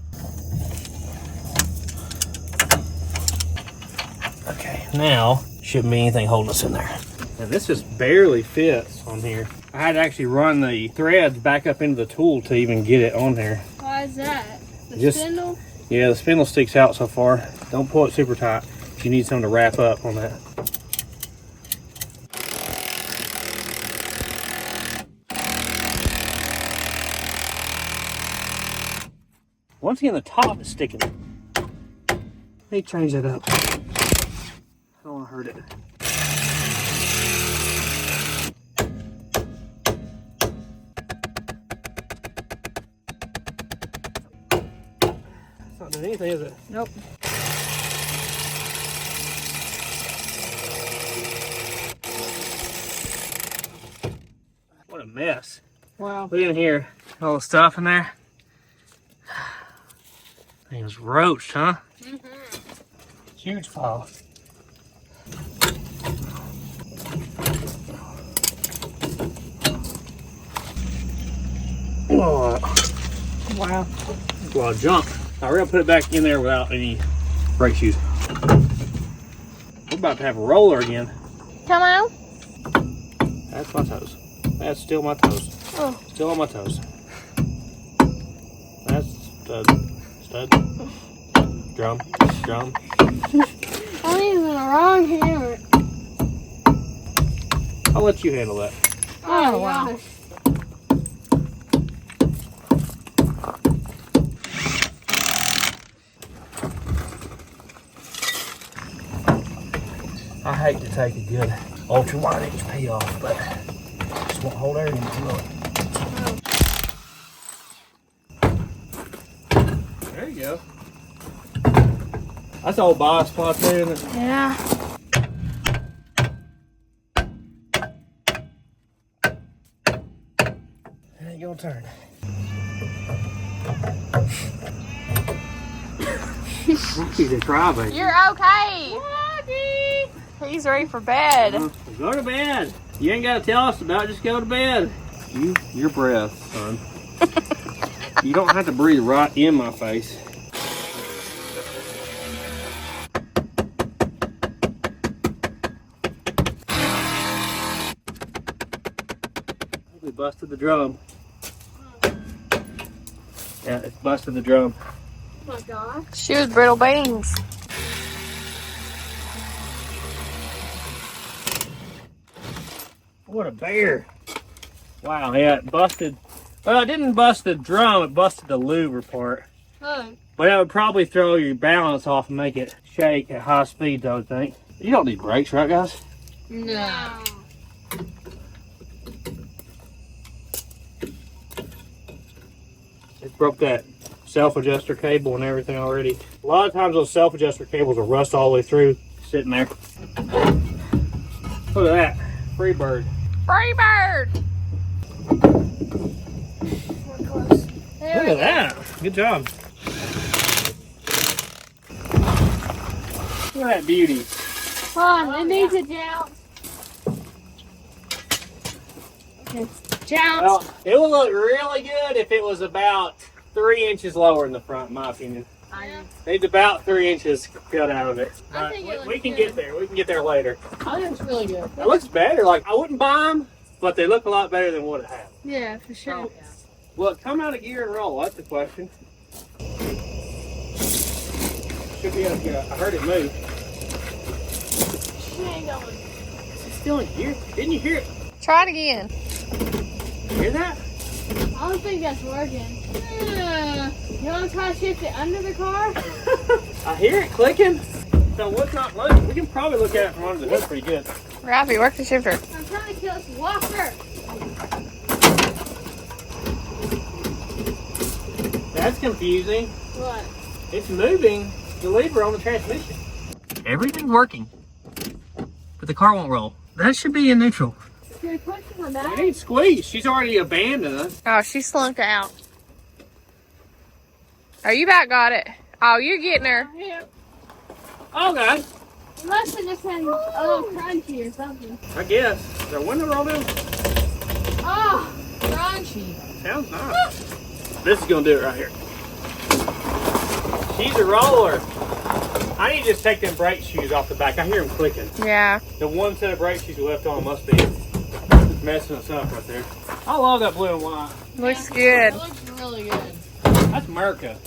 Okay, now shouldn't be anything holding us in there. And this just barely fits on here. I had to actually run the threads back up into the tool to even get it on there. Why is that? The Just- spindle? Yeah, the spindle sticks out so far. Don't pull it super tight. You need something to wrap up on that. Once again, the top is sticking. Let me change that up. I don't want to hurt it. It's not doing anything, is it? Nope. What a mess. Wow. Look in here. All the stuff in there. It was roached, huh? Mm-hmm. Huge pile. Oh, Wow. that's a lot of junk. Now we're gonna put it back in there without any brake shoes. We're about to have a roller again. Come on. That's my toes. That's still my toes. Oh. Still on my toes. That's stud. Stud. Drum. Drum. I'm using the wrong hammer. I'll let you handle that. Oh, wow. Gosh. I hate to take a good ultra wide HP off, but it just won't hold everything to it. There you go. That's old bias spot there, isn't it? Yeah. It ain't gonna turn. She's a crybaby. You're okay. He's ready for bed. Go to bed. You ain't gotta tell us about it, just go to bed. Your breath, son. You don't have to breathe right in my face. We busted the drum. Yeah, it's busted the drum. Oh my gosh. She was brittle beans. What a bear. Wow, yeah, it busted. Well, it didn't bust the drum, it busted the louver part. Oh. But that would probably throw your balance off and make it shake at high speed, though, I think. You don't need brakes, right, guys? No. It broke that self-adjuster cable and everything already. A lot of times those self-adjuster cables will rust all the way through, sitting there. Look at that, free bird. Free bird. We're close. Look at that, good job. Look at that beauty. Hold on, it needs a jounce. Okay, jounce. Well, it would look really good if it was about 3 inches lower in the front, in my opinion. Needs about 3 inches cut out of it. I think it we looks can good. get there. We can get there later. I think it's really good. It looks better. Like, I wouldn't buy them, but they look a lot better than what it had. Yeah, for sure. Will it come out of gear and roll? That's the question. Should be up here. I heard it move. She ain't going. Is it still in gear? Didn't you hear it? Try it again. Hear that? I don't think that's working. You want to try to shift it under the car? I hear it clicking. So what's not loaded? We can probably look at it from under the hood pretty good. Raffy, work the shifter. I'm trying to kill this walker. That's confusing. What? It's moving the lever on the transmission. Everything's working, but the car won't roll. That should be in neutral. Can we push her It back? ain't squeeze. She's already abandoned us. Oh, she slunked out. Oh, you about got it. Oh, you're getting her. Okay. Unless it just had a little crunchy or something. I guess. Is there a window roll down? Oh, crunchy. Sounds nice. This is gonna do it right here. She's a roller. I need to just take them brake shoes off the back. I hear them clicking. Yeah. The one set of brake shoes we left on must be messing us up right there. I love that blue and white. Looks good. It looks really good. That's America.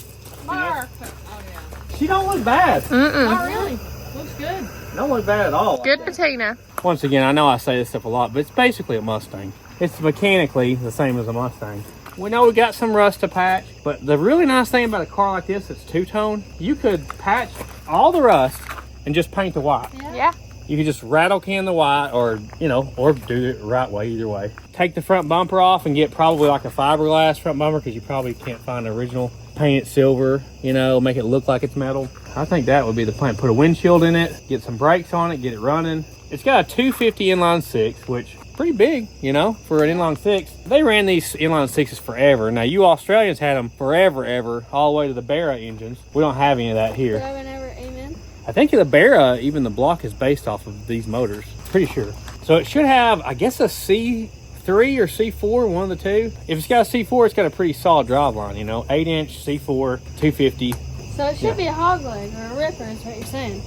Mark. Oh, yeah. She don't look bad. Mm-mm. Not really. Looks good. Don't look bad at all. Good patina. Once again, I know I say this stuff a lot, but it's basically a Mustang. It's mechanically the same as a Mustang. We know we got some rust to patch, but the really nice thing about a car like this that's two-tone, you could patch all the rust and just paint the white. Yeah. You could just rattle can the white, or, you know, or do it the right way, either way. Take the front bumper off and get probably like a fiberglass front bumper, because you probably can't find the original. Paint it silver, you know, make it look like it's metal. I think that would be the plan. Put a windshield in it, get some brakes on it, get it running. It's got a 250 inline six, which pretty big, you know, for an inline six. They ran these inline sixes forever. Now, you Australians had them forever, ever, all the way to the Barra engines. We don't have any of that here. I think the Barra, even the block is based off of these motors. Pretty sure. So it should have, I guess, a C3 or C4, one of the two. If it's got a C4, it's got a pretty solid drive line, you know, 8-inch C4, 250. So it should be a hog leg or a ripper, is what you're saying.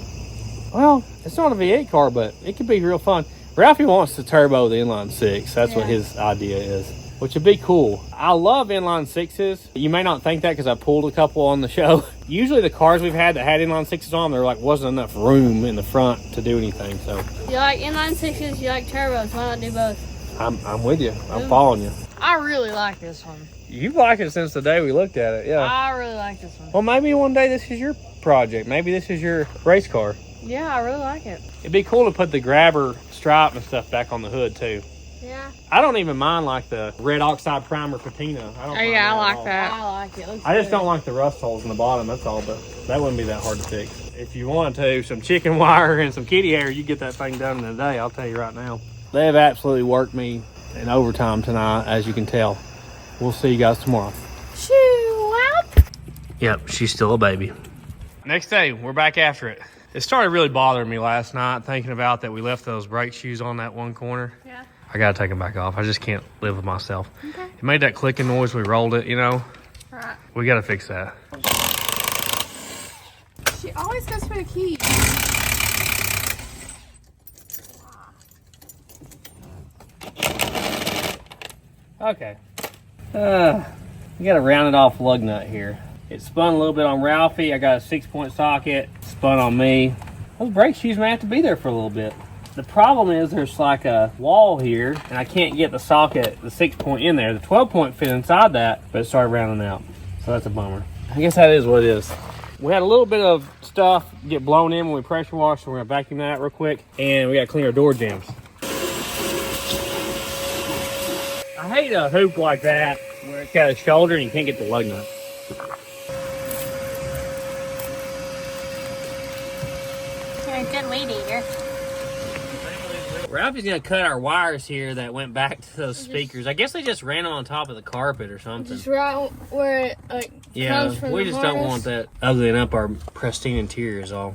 Well, it's not a V8 car, but it could be real fun. Ralphie wants to turbo the inline six. That's what his idea is, which would be cool. I love inline sixes. You may not think that because I pulled a couple on the show. Usually the cars we've had that had inline sixes on, there like wasn't enough room in the front to do anything. So you like inline sixes, you like turbos. Why not do both? I'm with you. I'm following you. I really like this one. You've liked it since the day we looked at it, yeah. I really like this one. Well, maybe one day this is your project. Maybe this is your race car. Yeah, I really like it. It'd be cool to put the Grabber stripe and stuff back on the hood too. Yeah. I don't even mind like the red oxide primer patina. I don't mind I like at all. that. I like it. I just don't like the rust holes in the bottom, that's all, but that wouldn't be that hard to fix. If you wanted to, some chicken wire and some kitty hair, you get that thing done in a day, I'll tell you right now. They have absolutely worked me in overtime tonight, as you can tell. We'll see you guys tomorrow. Yep, she's still a baby. Next day, we're back after it. It started really bothering me last night, thinking about that we left those brake shoes on that one corner. Yeah. I gotta take them back off. I just can't live with myself. Okay. It made that clicking noise when we rolled it, you know? Right. We gotta fix that. She always goes for the key. Okay. We got a rounded off lug nut here. It spun a little bit on Ralphie. I got a 6-point socket. Spun on me. Those brake shoes may have to be there for a little bit. The problem is there's like a wall here, and I can't get the socket, the 6-point in there. The 12-point fit inside that, but it started rounding out. So that's a bummer. I guess that is what it is. We had a little bit of stuff get blown in when we pressure washed, so we're gonna vacuum that out real quick. And we gotta clean our door jambs. I hate a hoop like that, where it's got a shoulder and you can't get the lug nut. You're a good weed eater. Ralphie's gonna cut our wires here that went back to those speakers. I guess they just ran them on top of the carpet or something. Just right where it comes from we the just harness. don't want that uglying up our pristine interior is all.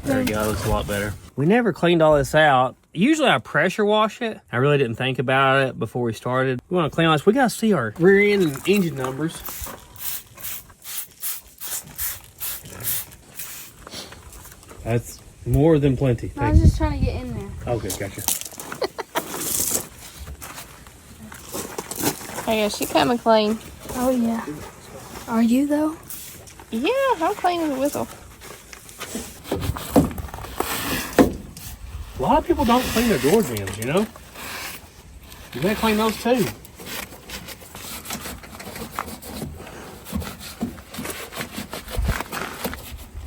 There we go, looks a lot better. We never cleaned all this out. Usually I pressure wash it. I really didn't think about it before we started. We want to clean all this. We gotta see our rear end and engine numbers. That's more than plenty. I was just trying to get in there. Okay, gotcha. Oh yeah, she coming clean. Oh yeah. Are you though? Yeah, I'm clean as a whistle. A lot of people don't clean their door jambs, you know? You gotta clean those too.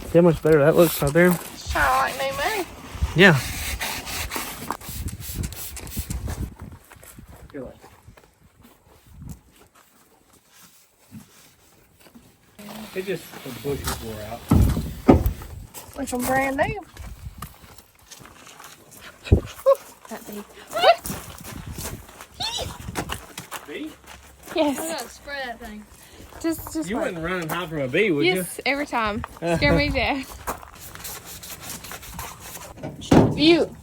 See how much better that looks out there? It's kind of like new money. Yeah. It just, the bushes wore out. Like some brand new. That bee. Bee? I Yes. gotta spray that thing. Just You wait. wouldn't run and hide from a bee, would Yes, every time. Scare me to death. You.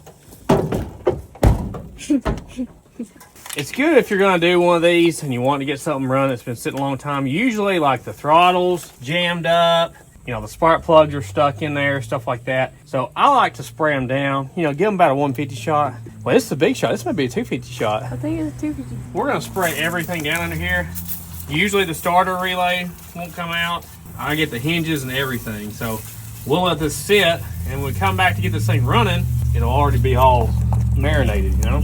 It's good if you're gonna do one of these and you want to get something running that's been sitting a long time. Usually like the throttles jammed up, you know, the spark plugs are stuck in there, stuff like that. So I like to spray them down, you know, give them about a 150 shot. Well, this is a big shot. This might be a 250 shot. I think it's 250. We're gonna spray everything down under here. Usually the starter relay won't come out. I get the hinges and everything. So we'll let this sit, and when we come back to get this thing running, it'll already be all marinated, you know?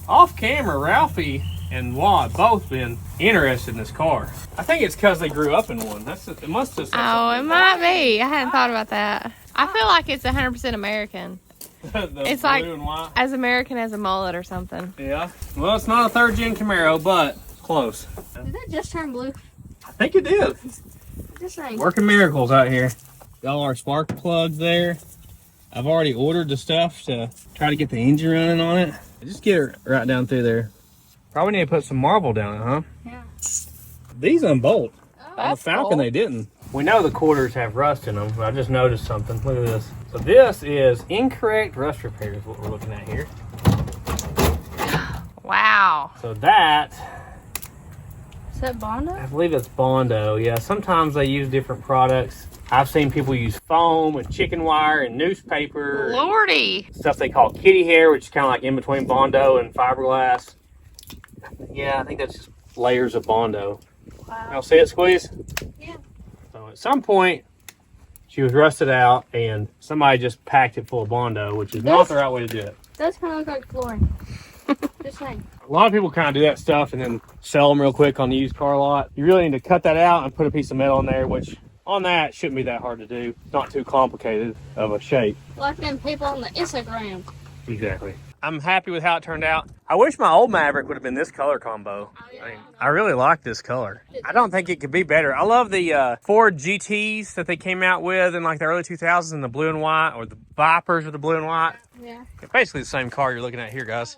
Off camera, Ralphie and Wad both been interested in this car. I think it's because they grew up in one. It must have. Oh, it might be. I hadn't thought about that. I feel like it's 100% American. It's blue like and white. as American as a mullet or something. Yeah. Well, it's not a 3rd gen Camaro, but close. Did that just turn blue? I think it did. Just saying. Working miracles out here. Got all our spark plugs there. I've already ordered the stuff to try to get the engine running on it. Just get it right down through there. Probably need to put some marble down it, huh? Yeah. These unbolt. On the Falcon, cool. they didn't. We know the quarters have rust in them, but I just noticed something. Look at this. So this is incorrect rust repair is what we're looking at here. Wow. So that, Is that Bondo? I believe it's Bondo. Yeah, sometimes they use different products. I've seen people use foam and chicken wire and newspaper. Lordy. Stuff they call kitty hair, which is kind of like in between Bondo and fiberglass. Yeah, I think that's just layers of Bondo. Wow. Y'all see it, Squeeze? Yeah. So at some point, she was rusted out and somebody just packed it full of Bondo, which is not the right way to do it. Does kind of look like flooring. Just saying. A lot of people kind of do that stuff and then sell them real quick on the used car lot. You really need to cut that out and put a piece of metal in there, which on that shouldn't be that hard to do. Not too complicated of a shape. Like them people on the Instagram. Exactly. I'm happy with how it turned out. I wish my old Maverick would have been this color combo. I really like this color. I don't think it could be better. I love the Ford GTs that they came out with in like the early 2000s in the blue and white, or the Vipers with the blue and white. Yeah. Basically the same car you're looking at here, guys.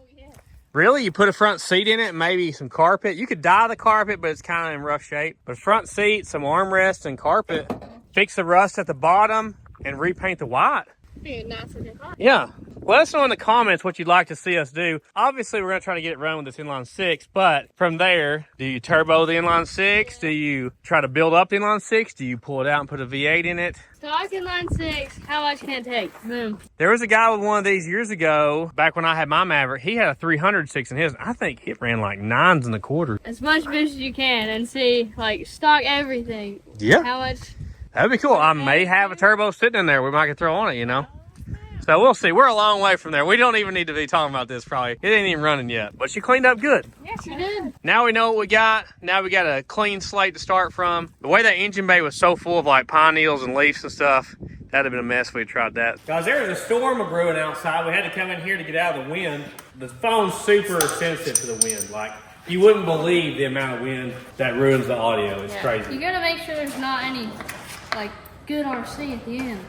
Really? You put a front seat in it and maybe some carpet. You could dye the carpet, but it's kind of in rough shape. But front seat, some armrests and carpet. Fix the rust at the bottom and repaint the white. Be a nice looking car. Yeah. Let us know in the comments what you'd like to see us do. Obviously, we're going to try to get it running with this inline 6, but from there, do you turbo the inline 6? Do you try to build up the inline 6? Do you pull it out and put a V8 in it? So I can line 6. How much can it take? Boom. There was a guy with one of these years ago, back when I had my Maverick. He had a 306 in his. I think it ran like 9s and a quarter. As much fish as you can and see, like, stock everything. Yeah. How much? That'd be cool. I may have a turbo sitting in there we might could throw on it, you know? So we'll see. We're a long way from there. We don't even need to be talking about this probably. It ain't even running yet, but she cleaned up good. Yes, you did. Now we know what we got. Now we got a clean slate to start from. The way that engine bay was so full of like pine needles and leaves and stuff, that'd have been a mess if we tried that. Guys, there was a storm brewing outside. We had to come in here to get out of the wind. The phone's super sensitive to the wind. Like, you wouldn't believe the amount of wind that ruins the audio. It's crazy. You gotta make sure there's not any, like, good RC at the end,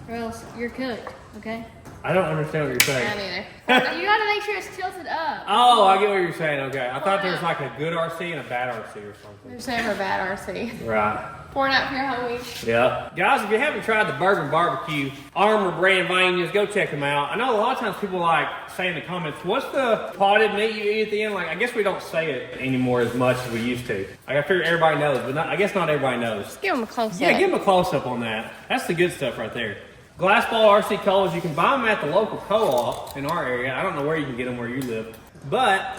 or else you're cooked, okay? I don't understand what you're saying. You gotta make sure it's tilted up. Oh, I get what you're saying. Okay. I thought there was like a good RC and a bad RC or something. There's never a bad RC. Right. Pouring out for your homies. Yeah. Guys, if you haven't tried the Bourbon Barbecue Armor brand Vanias, go check them out. I know a lot of times people like say in the comments, what's the potted meat you eat at the end? Like, I guess we don't say it anymore as much as we used to. Like, I figure everybody knows, but I guess not everybody knows. Just give them a close up. Yeah, give them a close-up on that. That's the good stuff right there. Glass ball RC colors, you can buy them at the local co-op in our area. I don't know where you can get them where you live. But,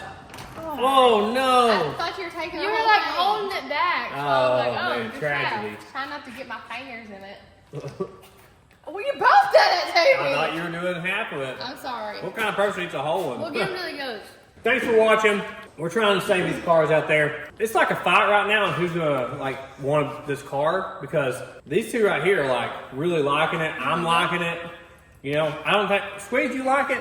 oh no! I thought you were taking You the were whole like thing. holding it back. So I Oh, was like, man, good tragedy. Try not to get my fingers in it. Well, you both did it to I me. thought you were doing half of it. I'm sorry. What kind of person eats a whole one? We'll get him to the ghost. Thanks for watching. We're trying to save these cars out there. It's like a fight right now on who's gonna like want this car, because these two right here are like really liking it. I'm liking it. You know, I don't think, Squeeze, you like it?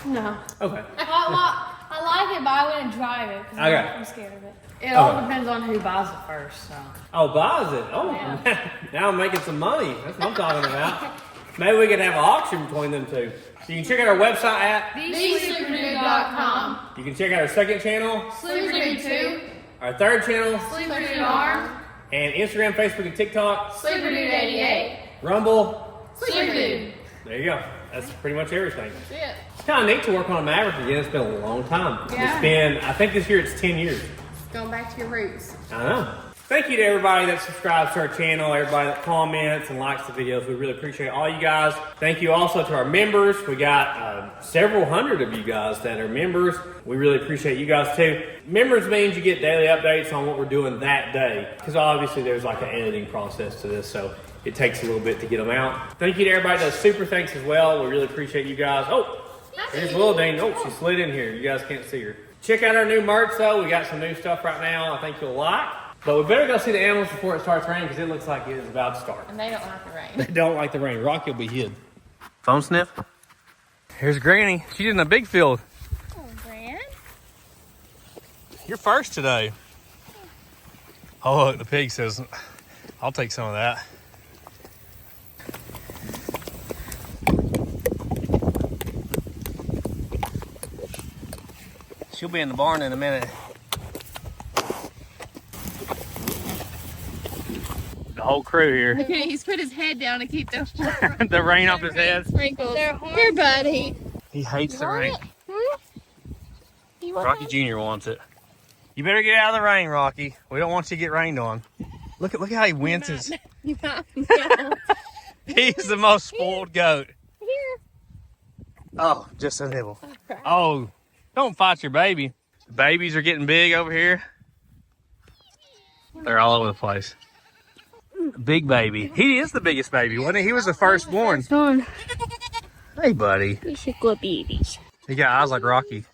No. Okay. I like it, but I wouldn't drive it because Okay. I'm scared of it. It all depends on who buys it first. So. Oh, buys it. Oh, Yeah. now I'm making some money. That's what I'm talking about. Maybe we could have an auction between them two. So you can check out our website at TheSleeperDude.com. You can check out our second channel, Sleeperdude 2. our third channel, Sleeperdude Arm. and Instagram, Facebook, and TikTok, Sleeperdude 88. Rumble. Sleeperdude. There you go. That's pretty much everything. That's it. It's kind of neat to work on a Maverick again. It's been a long time. Yeah. It's been, I think this year it's 10 years. Going back to your roots. I know. Thank you to everybody that subscribes to our channel, everybody that comments and likes the videos. We really appreciate all you guys. Thank you also to our members. We got several hundred of you guys that are members. We really appreciate you guys too. Members means you get daily updates on what we're doing that day, because obviously there's like an editing process to this, so it takes a little bit to get them out. Thank you to everybody that does super thanks as well. We really appreciate you guys. Oh, there's Willow Dane. Oh, she slid in here. You guys can't see her. Check out our new merch though. We got some new stuff right now I think you'll like. But we better go see the animals before it starts raining because it looks like it is about to start. And they don't like the rain. They don't like the rain. Rocky will be hid. Phone sniff. Here's Granny. She's in a big field. Oh, Gran. You're first today. Oh, look, the pig says, I'll take some of that. She'll be in the barn in a minute. The whole crew here. Okay, he's put his head down to keep the The rain off his head. sprinkles. Here, buddy. He hates the rain. You want Rocky Jr. wants it. You better get out of the rain, Rocky. We don't want you to get rained on. Look how he winces. He's the most spoiled goat. Here. Oh, just a nibble. Oh, don't fight your baby. The babies are getting big over here. They're all over the place. Big baby. He is the biggest baby, wasn't he? He was the firstborn. Hey, buddy. He's a good baby. He got eyes like Rocky.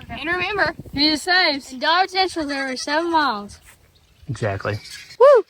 And remember, Be safe. Dollar General's over 7 miles. Exactly. woo!